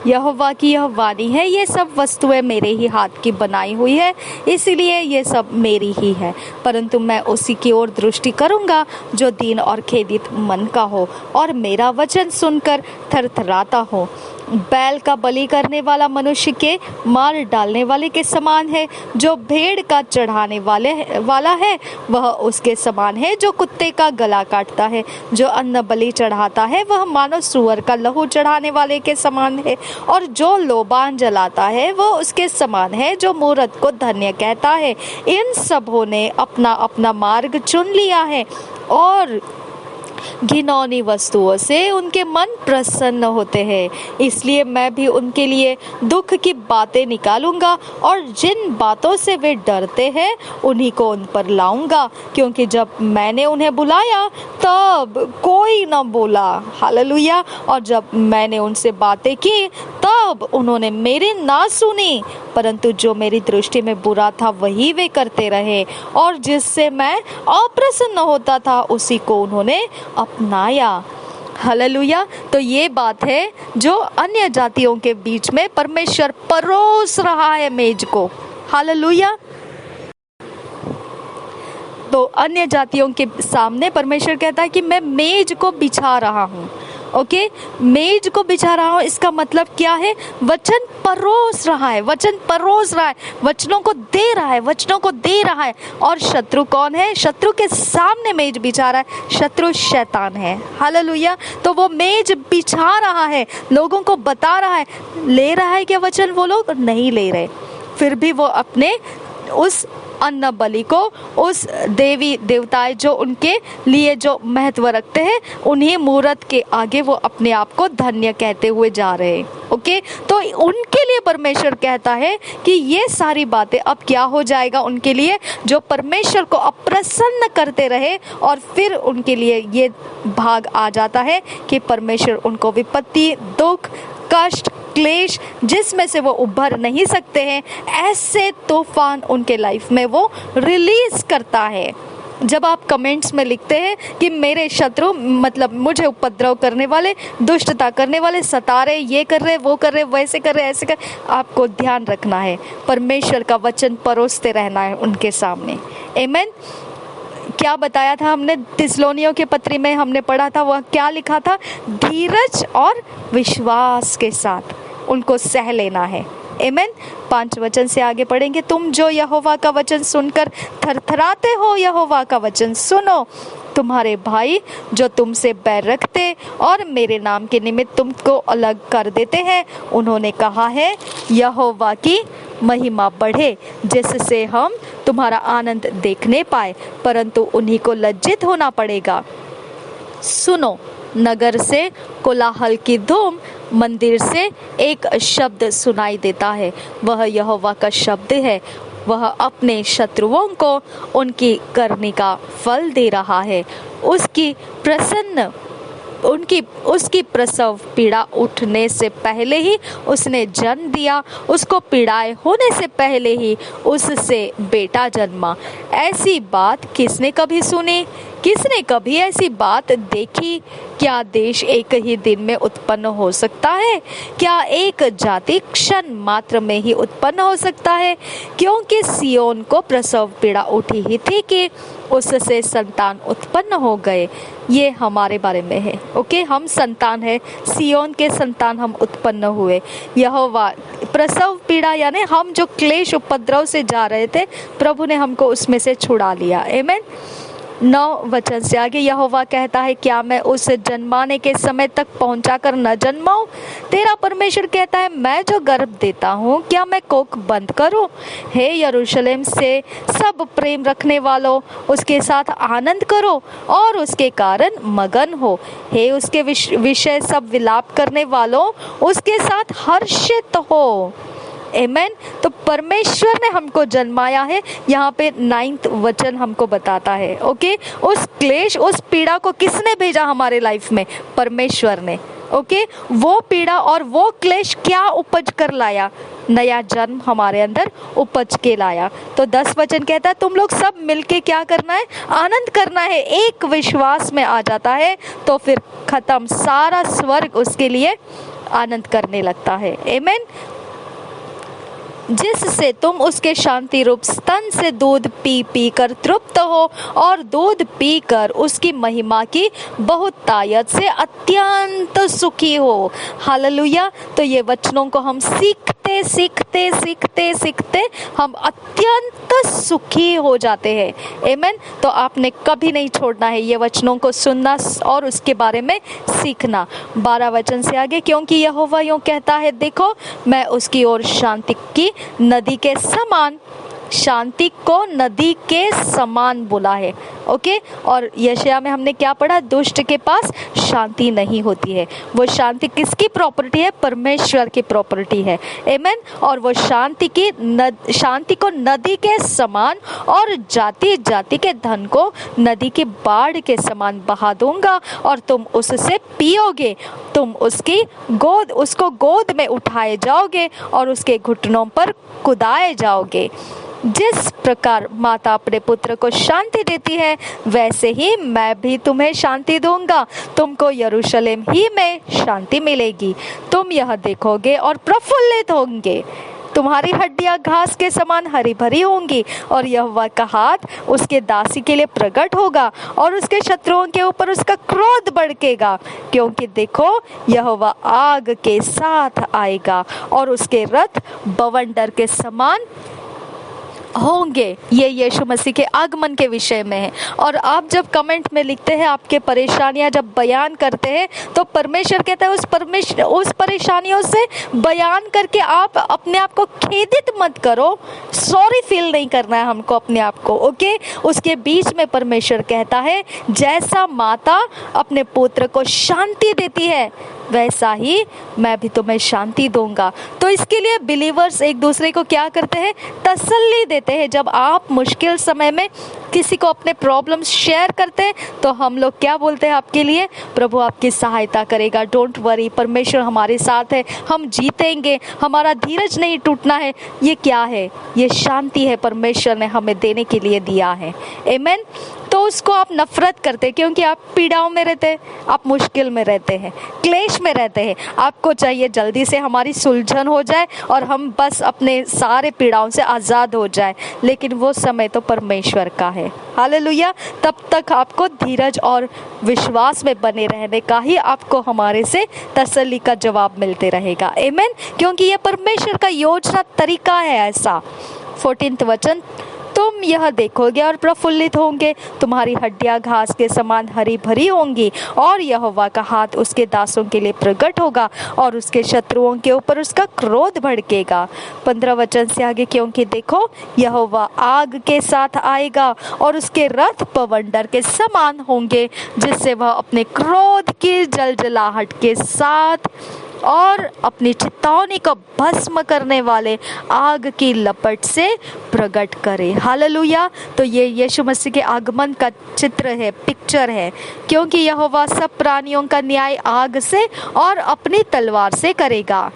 यहोवा की यह वाणी है, ये सब वस्तुएं मेरे ही हाथ की बनाई हुई है, इसलिए ये सब मेरी ही है। परंतु मैं उसी की ओर दृष्टि करूंगा जो दीन और खेदित मन का हो और मेरा वचन सुनकर थरथराता हो। बैल का बलि करने वाला मनुष्य के मार डालने वाले के समान है, जो भेड़ का चढ़ाने वाला है वह उसके समान है, जो कुत्ते का गला काटता है। जो अन्न बलि चढ़ाता है वह मानो सूअर का लहू चढ़ाने वाले के समान है, और जो लोबान जलाता है वह उसके समान है जो मूरत को धन्य कहता है। इन सबों ने अपना अपना मार्ग चुन लिया है और घिनौनी वस्तुओं से उनके मन प्रसन्न होते हैं। इसलिए मैं भी उनके लिए दुख की बातें निकालूंगा और जिन बातों से वे डरते हैं उन्हीं को उन पर लाऊंगा, क्योंकि जब मैंने उन्हें बुलाया तब कोई न बोला। हालेलुया। और जब मैंने उनसे बातें की तब उन्होंने मेरी ना सुनी, परंतु जो मेरी दृष्टि में बुरा था वही वे करते रहे, और जिससे मैं अप्रसन्न होता था उसी को उन्होंने अपनाया। हालेलुया। तो ये बात है जो अन्य जातियों के बीच में परमेश्वर परोस रहा है मेज को। हालेलुया। तो अन्य जातियों के सामने परमेश्वर कहता है कि मैं मेज को बिछा रहा हूँ। ओके, मेज को बिछा रहा हूँ, इसका मतलब क्या है? वचन परोस रहा है, वचन परोस रहा है, वचनों को दे रहा है, वचनों को दे रहा है। और शत्रु कौन है? शत्रु के सामने मेज बिछा रहा है, शत्रु शैतान है। हालेलुया। तो वो मेज बिछा रहा है, लोगों को बता रहा है। ले रहा है क्या वचन? वो लोग नहीं ले रहे, फिर भी वो अपने उस अन्न बलि को, उस देवी देवताएं जो उनके लिए जो महत्व रखते हैं, उन्हीं मूरत के आगे वो अपने आप को धन्य कहते हुए जा रहे हैं। ओके, तो उनके लिए परमेश्वर कहता है कि ये सारी बातें अब क्या हो जाएगा उनके लिए, जो परमेश्वर को अप्रसन्न करते रहे, और फिर उनके लिए ये भाग आ जाता है कि परमेश्वर उनको विपत्ति, दुख, कष्ट, क्लेश जिसमें से वो उभर नहीं सकते हैं, ऐसे तूफान उनके लाइफ में वो रिलीज करता है। जब आप कमेंट्स में लिखते हैं कि मेरे शत्रु मतलब मुझे उपद्रव करने वाले, दुष्टता करने वाले, सता रहे, ये कर रहे, वो कर रहे, वैसे कर रहे, ऐसे कर, आपको ध्यान रखना है, परमेश्वर का वचन परोसते रहना है उनके सामने। आमीन। क्या बताया था हमने थिस्सलुनीयों के पत्री में हमने पढ़ा था, वह क्या लिखा था? धीरज और विश्वास के साथ उनको सह लेना है। आमीन। 5 वचन से आगे पढ़ेंगे। तुम जो यहोवा का वचन सुनकर थरथराते हो, यहोवा का वचन सुनो। तुम्हारे भाई जो तुमसे बैर रखते और मेरे नाम के निमित्त तुमको अलग कर देते हैं, उन्होंने कहा है यहोवा की महिमा बढ़े, जिससे हम तुम्हारा आनंद देखने पाए, परंतु उन्हीं को लज्जित होना पड़ेगा। सुनो, नगर से कोलाहल की धूम, मंदिर से एक शब्द सुनाई देता है, वह यहोवा का शब्द है। वह अपने शत्रुओं को उनकी करनी का फल दे रहा है। उसकी प्रसव पीड़ा उठने से पहले ही उसने जन्म दिया, उसको पीड़ाएं होने से पहले ही उससे बेटा जन्मा। ऐसी बात किसने कभी सुनी? किसने कभी ऐसी बात देखी? क्या देश एक ही दिन में उत्पन्न हो सकता है? क्या एक जाति क्षण मात्र में ही उत्पन्न हो सकता है? क्योंकि सियोन को प्रसव पीड़ा उठी ही थी कि उससे संतान उत्पन्न हो गए। ये हमारे बारे में है। ओके, हम संतान है, सियोन के संतान हम उत्पन्न हुए। यहोवा प्रसव पीड़ा यानी हम जो क्लेश उपद्रव से जा रहे थे, प्रभु ने हमको उसमें से छुड़ा लिया। आमीन। 9 वचन से आगे यहोवा कहता है, क्या मैं उस जन्माने के समय तक पहुंचा कर न जन्माऊं? तेरा परमेश्वर कहता है, मैं जो गर्भ देता हूँ, क्या मैं कोख बंद करूं? हे यरूशलेम से सब प्रेम रखने वालों, उसके साथ आनंद करो और उसके कारण मगन हो। हे उसके विषय सब विलाप करने वालों, उसके साथ हर्षित हो। आमीन। तो परमेश्वर ने हमको जन्माया है, यहाँ पे 9 वचन हमको बताता है। ओके, उस क्लेश, उस पीड़ा को किसने भेजा हमारे लाइफ में? परमेश्वर ने। ओके, वो पीड़ा और वो क्लेश क्या उपज कर लाया? नया जन्म हमारे अंदर उपज के लाया। तो 10 वचन कहता है, तुम लोग सब मिलके क्या करना है? आनंद करना है। एक विश्वास में आ जाता है तो फिर खत्म, सारा स्वर्ग उसके लिए आनंद करने लगता है। आमीन। जिससे तुम उसके शांति रूप स्तन से दूध पी पी कर तृप्त हो और दूध पीकर उसकी महिमा की बहुतायत से अत्यंत सुखी हो। हालेलुया। तो ये वचनों को हम सीखते सीखते सीखते सीखते हम अत्यंत सुखी हो जाते हैं। आमीन। तो आपने कभी नहीं छोड़ना है ये वचनों को सुनना और उसके बारे में सीखना। 12 वचन से आगे, क्योंकि यहोवा यूं कहता है, देखो मैं उसकी ओर शांति की नदी के समान, शांति को नदी के समान बोला है। ओके, और यशायाह में हमने क्या पढ़ा? दुष्ट के पास शांति नहीं होती है। वो शांति किसकी प्रॉपर्टी है? परमेश्वर की प्रॉपर्टी है। आमीन। और वो शांति को नदी के समान और जाति जाति के धन को नदी की बाढ़ के समान बहा दूंगा और तुम उससे पियोगे। तुम उसको गोद में उठाए जाओगे और उसके घुटनों पर कुदाए जाओगे। जिस प्रकार माता अपने पुत्र को शांति देती है, वैसे ही मैं भी तुम्हें शांति दूंगा। तुमको यरूशलेम ही में शांति मिलेगी। तुम यह देखोगे और प्रफुल्लित होंगे। तुम्हारी हड्डियां घास के समान हरी भरी होंगी और यहोवा का हाथ उसके दासी के लिए प्रकट होगा और उसके शत्रुओं के ऊपर उसका क्रोध भड़केगा। क्योंकि देखो, यहोवा आग के साथ आएगा और उसके रथ बवंडर के समान होंगे। ये यीशु मसीह के आगमन के विषय में है। और आप जब कमेंट में लिखते हैं, आपके परेशानियां जब बयान करते हैं, तो परमेश्वर कहता है उस परेशानियों से बयान करके आप अपने आप को खेदित मत करो। सॉरी फील नहीं करना है हमको अपने आप को। ओके, उसके बीच में परमेश्वर कहता है, जैसा माता अपने पुत्र को शांति देती है, वैसा ही मैं भी तुम्हें शांति दूंगा। तो इसके लिए बिलीवर्स एक दूसरे को क्या करते हैं? तसल्ली देते हैं। जब आप मुश्किल समय में किसी को अपने प्रॉब्लम्स शेयर करते हैं तो हम लोग क्या बोलते हैं आपके लिए? प्रभु आपकी सहायता करेगा, डोंट वरी, परमेश्वर हमारे साथ है, हम जीतेंगे, हमारा धीरज नहीं टूटना है। ये क्या है? ये शांति है, परमेश्वर ने हमें देने के लिए दिया है। आमीन। तो उसको आप नफरत करते हैं क्योंकि आप पीड़ाओं में रहते हैं, आप मुश्किल में रहते हैं, क्लेश में रहते हैं। आपको चाहिए जल्दी से हमारी सुलझन हो जाए और हम बस अपने सारे पीड़ाओं से आज़ाद हो जाए, लेकिन वो समय तो परमेश्वर का है। हालेलुया। तब तक आपको धीरज और विश्वास में बने रहने का ही आपको हमारे से तसल्ली का जवाब मिलते रहेगा। आमीन। क्योंकि ये परमेश्वर का योजना तरीका है ऐसा। 14वां वचन, तुम यह देखोगे और प्रफुल्लित होंगे, तुम्हारी हड्डियां घास के समान हरी भरी होंगी, और यहोवा का हाथ उसके दासों के लिए प्रकट होगा और उसके शत्रुओं के ऊपर उसका क्रोध भड़केगा। 15 वचन से आगे, क्योंकि देखो यहोवा आग के साथ आएगा और उसके रथ पवंडर के समान होंगे, जिससे वह अपने क्रोध की जलजलाहट के साथ और अपनी चितौनी को भस्म करने वाले आग की लपट से प्रकट करे। हालेलुया। तो ये यीशु मसीह के आगमन का चित्र है, पिक्चर है, क्योंकि यहोवा सब प्राणियों का न्याय आग से और अपनी तलवार से करेगा।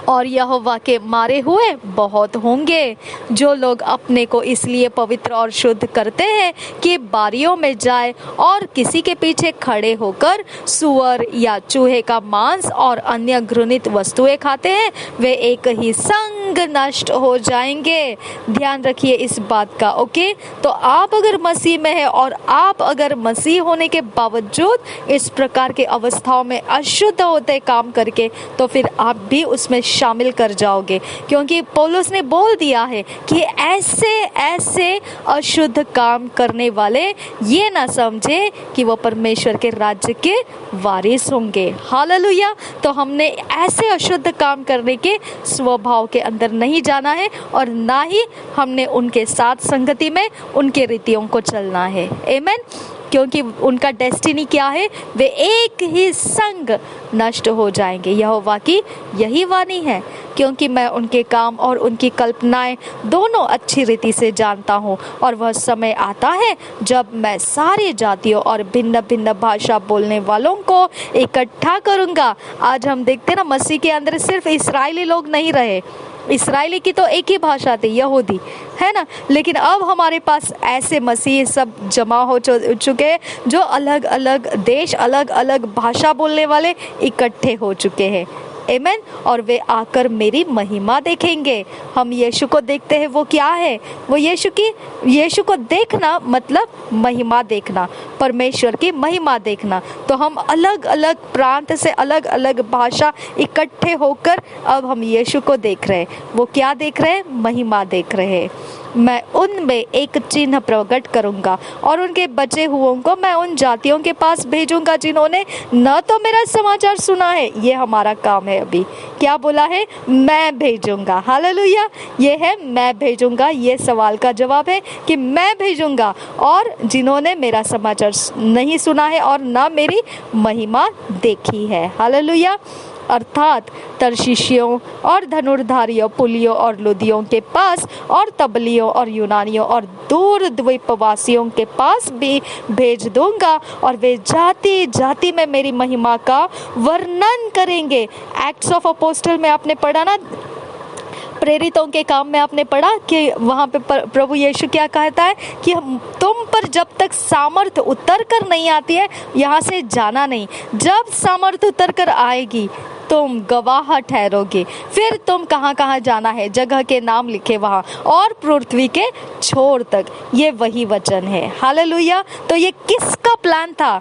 और यहोवा के मारे हुए बहुत होंगे। जो लोग अपने को इसलिए पवित्र और शुद्ध करते हैं कि बारियों में जाए और किसी के पीछे खड़े होकर सुअर या चूहे का मांस और अन्य घृणित वस्तुएं खाते हैं, वे एक ही संग नष्ट हो जाएंगे। ध्यान रखिए इस बात का। ओके, तो आप अगर मसीह में है और आप अगर मसीह होने के बावजूद इस प्रकार के अवस्थाओं में अशुद्ध होते काम करके, तो फिर आप भी उसमें शामिल कर जाओगे, क्योंकि पौलुस ने बोल दिया है कि ऐसे अशुद्ध काम करने वाले ये ना समझे कि वो परमेश्वर के राज्य के वारिस होंगे। हालेलुया। तो हमने ऐसे अशुद्ध काम करने के स्वभाव के अंदर नहीं जाना है और ना ही हमने उनके साथ संगति में उनके रीतियों को चलना है। आमीन। क्योंकि उनका डेस्टिनी क्या है? वे एक ही संग नष्ट हो जाएंगे। यहोवा की यही वाणी है, क्योंकि मैं उनके काम और उनकी कल्पनाएं दोनों अच्छी रीति से जानता हूँ, और वह समय आता है जब मैं सारी जातियों और भिन्न भिन्न भाषा बोलने वालों को इकट्ठा करूँगा। आज हम देखते ना, मसीह के अंदर सिर्फ इस्राएली लोग नहीं रहे। इस्राएली की तो एक ही भाषा थी, यहूदी, है ना, लेकिन अब हमारे पास ऐसे मसीह सब जमा हो चुके हैं जो अलग अलग देश, अलग अलग भाषा बोलने वाले इकट्ठे हो चुके हैं। आमीन। और वे आकर मेरी महिमा देखेंगे। हम यीशु को देखते हैं, वो क्या है? वो यीशु को देखना मतलब महिमा देखना, परमेश्वर की महिमा देखना। तो हम अलग अलग प्रांत से अलग अलग भाषा इकट्ठे होकर अब हम यीशु को देख रहे हैं। वो क्या देख रहे हैं? महिमा देख रहे हैं। मैं उनमें एक चिन्ह प्रकट करूंगा और उनके बचे हुओं को मैं उन जातियों के पास भेजूंगा जिन्होंने न तो मेरा समाचार सुना है। ये हमारा काम है। अभी क्या बोला है? मैं भेजूंगा। हालेलुया। ये है मैं भेजूंगा। ये सवाल का जवाब है कि मैं भेजूंगा, और जिन्होंने मेरा समाचार नहीं सुना है और न मेरी महिमा देखी है। हालेलुया। अर्थात तर्शीशियों और धनुर्धारियों, पुलियों और लुदियों के पास, और तबलियों और यूनानियों और दूर द्वीपवासियों के पास भी भेज दूंगा, और वे जाति जाति में मेरी महिमा का वर्णन करेंगे। एक्ट्स ऑफ अपोस्टल में आपने पढ़ा ना, प्रेरितों के काम में आपने पढ़ा कि वहाँ पे प्रभु यीशु क्या कहता है कि तुम पर जब तक सामर्थ उतर कर नहीं आती है, यहाँ से जाना नहीं। जब सामर्थ उतर कर आएगी तुम गवाह ठहरोगे। फिर तुम कहाँ कहाँ जाना है, जगह के नाम लिखे वहाँ, और पृथ्वी के छोर तक। ये वही वचन है। हालेलुया। तो ये किसका प्लान था?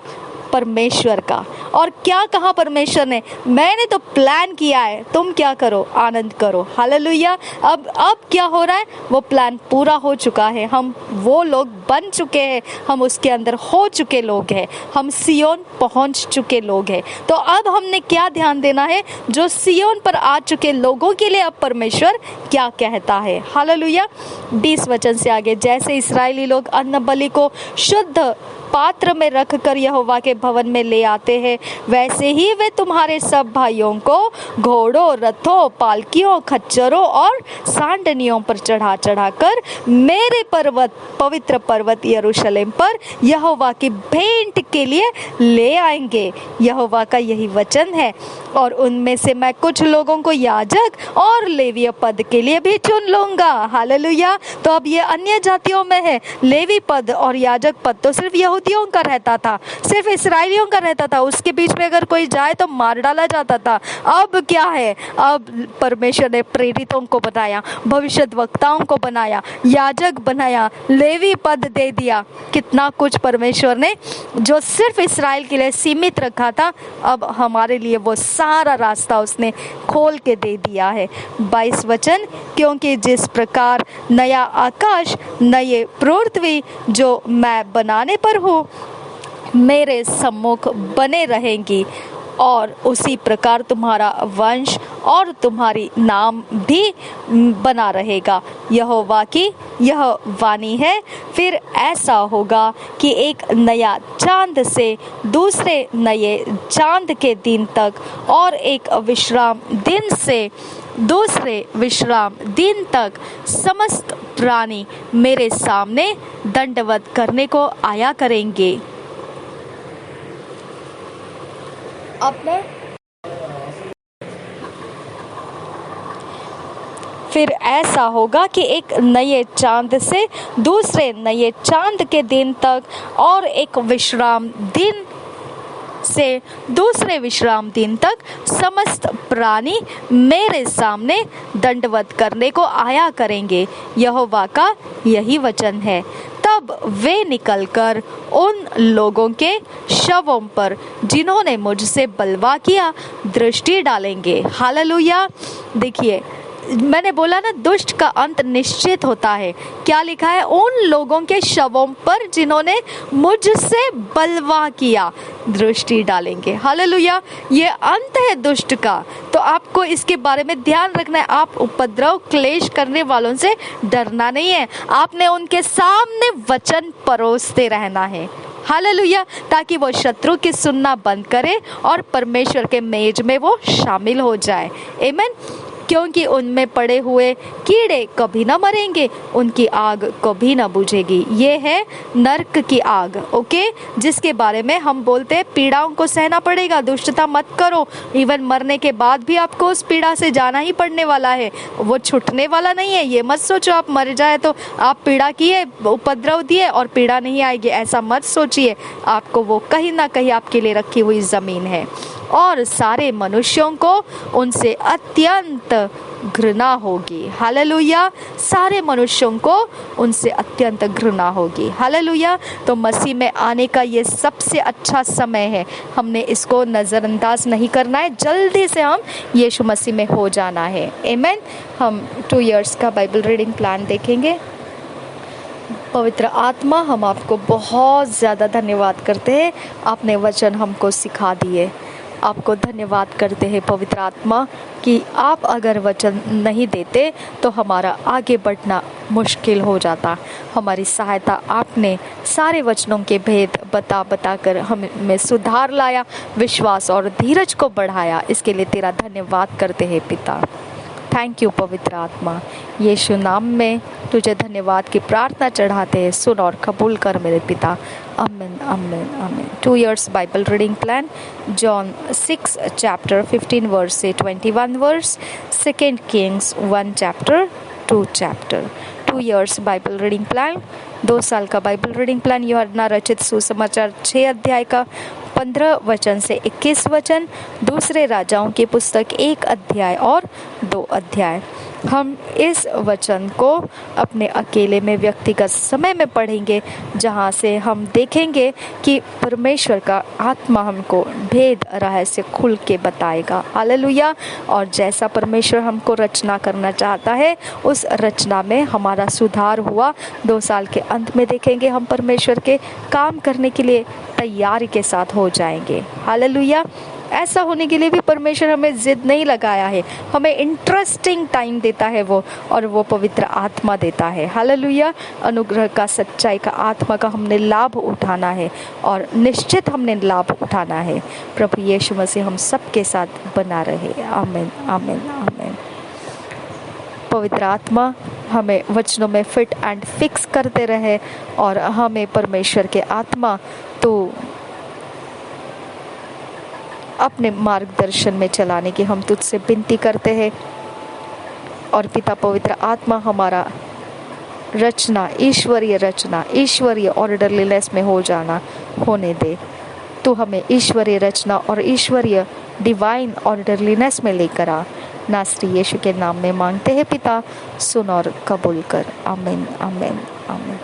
परमेश्वर का। और क्या कहा परमेश्वर ने? मैंने तो प्लान किया है, तुम क्या करो? आनंद करो। हालेलुया। अब क्या हो रहा है? वो प्लान पूरा हो चुका है। हम वो लोग बन चुके हैं, हम उसके अंदर हो चुके लोग हैं, हम सियोन पहुंच चुके लोग हैं। तो अब हमने क्या ध्यान देना है? जो सियोन पर आ चुके लोगों के लिए अब परमेश्वर क्या कहता है। हालेलुया। 20 वचन से आगे, जैसे इस्राएली लोग अन्न बलि को शुद्ध पात्र में रखकर यहोवा के भवन में ले आते हैं, वैसे ही वे तुम्हारे सब भाइयों को घोड़ों, रथों, पालकियों, खच्चरों और सांडनियों पर चढ़ा चढ़ाकर मेरे पवित्र पर्वत यरूशलेम पर यहोवा की भेंट के लिए ले आएंगे। यहोवा का यही वचन है। और उनमें से मैं कुछ लोगों को याजक और लेवीय पद के लिए भी चुन लूंगा। हालेलुया। तो अब ये अन्य जातियों में है। लेवी पद और याजक पद तो सिर्फ यहूदियों का रहता था, सिर्फ इस्राएलियों का रहता था। उसके बीच में अगर कोई जाए तो मार डाला जाता था। अब क्या है? अब परमेश्वर ने प्रेरितों को बनाया, भविष्यद्वक्ताओं को बनाया, याजक बनाया, लेवी पद दे दिया। कितना कुछ परमेश्वर ने जो सिर्फ इस्राएल के लिए सीमित रखा था, अब हमारे लिए वो सारा रास्ता उसने खोल के दे दिया है। 22 वचन, क्योंकि जिस प्रकार नया आकाश, नए पृथ्वी जो मैं बनाने पर हूँ मेरे सम्मुख बने रहेंगी, और उसी प्रकार तुम्हारा वंश और तुम्हारी नाम भी बना रहेगा। यहोवा की यह वाणी है। फिर ऐसा होगा कि एक नया चांद से दूसरे नए चांद के दिन तक और एक विश्राम दिन से दूसरे विश्राम दिन तक समस्त प्राणी मेरे सामने दंडवत करने को आया करेंगे। अपने फिर ऐसा होगा कि एक नए चांद से दूसरे नए चांद के दिन तक और एक विश्राम दिन से दूसरे विश्राम दिन तक समस्त प्राणी मेरे सामने दंडवत करने को आया करेंगे। यहोवा का यही वचन है। तब वे निकलकर उन लोगों के शवों पर जिन्होंने मुझसे बलवा किया दृष्टि डालेंगे। हालेलुया। देखिए, मैंने बोला ना, दुष्ट का अंत निश्चित होता है। क्या लिखा है? उन लोगों के शवों पर जिन्होंने मुझसे बलवा किया दृष्टि डालेंगे। हालेलुया। ये अंत है दुष्ट का। तो आपको इसके बारे में ध्यान रखना है। आप उपद्रव क्लेश करने वालों से डरना नहीं है। आपने उनके सामने वचन परोसते रहना है। हालेलुया। ताकि वो शत्रु की सुनना बंद करे और परमेश्वर के मेज में वो शामिल हो जाए। आमीन। क्योंकि उनमें पड़े हुए कीड़े कभी न मरेंगे, उनकी आग कभी न बुझेगी। ये है नरक की आग, ओके, जिसके बारे में हम बोलते हैं पीड़ाओं को सहना पड़ेगा। दुष्टता मत करो, इवन मरने के बाद भी आपको उस पीड़ा से जाना ही पड़ने वाला है, वो छूटने वाला नहीं है। ये मत सोचो आप मर जाए तो आप पीड़ा किए, उपद्रव दिए और पीड़ा नहीं आएगी, ऐसा मत सोचिए। आपको वो कहीं ना कहीं आपके लिए रखी हुई ज़मीन है। और सारे मनुष्यों को उनसे अत्यंत घृणा होगी। हालेलुया। सारे मनुष्यों को उनसे अत्यंत घृणा होगी। हालेलुया। तो मसीह में आने का ये सबसे अच्छा समय है। हमने इसको नज़रअंदाज नहीं करना है। जल्दी से हम यीशु मसीह में हो जाना है। आमीन। हम 2 इयर्स का बाइबल रीडिंग प्लान देखेंगे। पवित्र आत्मा, हम आपको बहुत ज़्यादा धन्यवाद करते हैं, आपने वचन हमको सिखा दिए। आपको धन्यवाद करते हैं पवित्र आत्मा कि आप अगर वचन नहीं देते तो हमारा आगे बढ़ना मुश्किल हो जाता। हमारी सहायता आपने सारे वचनों के भेद बता कर हमें सुधार लाया, विश्वास और धीरज को बढ़ाया। इसके लिए तेरा धन्यवाद करते हैं पिता। थैंक यू पवित्र आत्मा। यीशु नाम में तुझे धन्यवाद की प्रार्थना चढ़ाते हैं। सुन और कबूल कर मेरे पिता। आमीन आमीन आमीन। 2 years Bible reading plan. John 6 chapter 15 verse से 21 verse. 2 Kings 1 chapter 2 chapter. 2 years Bible reading plan. 2 साल का बाइबल रीडिंग प्लान। यूहन्ना रचित सुसमाचार 6 अध्याय का 15 वचन से 21 वचन। दूसरे राजाओं की पुस्तक 1 अध्याय और 2 अध्याय। हम इस वचन को अपने अकेले में व्यक्तिगत समय में पढ़ेंगे, जहाँ से हम देखेंगे कि परमेश्वर का आत्मा हमको भेद रहस्य खुल के बताएगा। हालेलुया। और जैसा परमेश्वर हमको रचना करना चाहता है, उस रचना में हमारा सुधार हुआ। 2 साल के अंत में देखेंगे हम परमेश्वर के काम करने के लिए तैयारी के साथ हो जाएंगे। हालेलुया। ऐसा होने के लिए भी परमेश्वर हमें जिद नहीं लगाया है, हमें इंटरेस्टिंग टाइम देता है वो, और वो पवित्र आत्मा देता है। हालेलुया। अनुग्रह का, सच्चाई का, आत्मा का हमने लाभ उठाना है, और निश्चित हमने लाभ उठाना है। प्रभु यीशु मसीह हम सबके साथ बना रहे। आमीन, आमीन, आमीन। पवित्र आत्मा हमें वचनों में फिट एंड फिक्स करते रहे, और हमें परमेश्वर के आत्मा तो अपने मार्गदर्शन में चलाने की हम तुझसे विनती करते हैं। और पिता पवित्र आत्मा हमारा रचना, ईश्वरीय रचना, ईश्वरीय ऑर्डरलीनेस में होने दे। तू हमें ईश्वरीय रचना और ईश्वरीय डिवाइन ऑर्डरलीनेस में लेकर आ। नासरी यीशु के नाम में मांगते हैं पिता, सुन और कबूल कर। आमीन, आमीन, आमीन।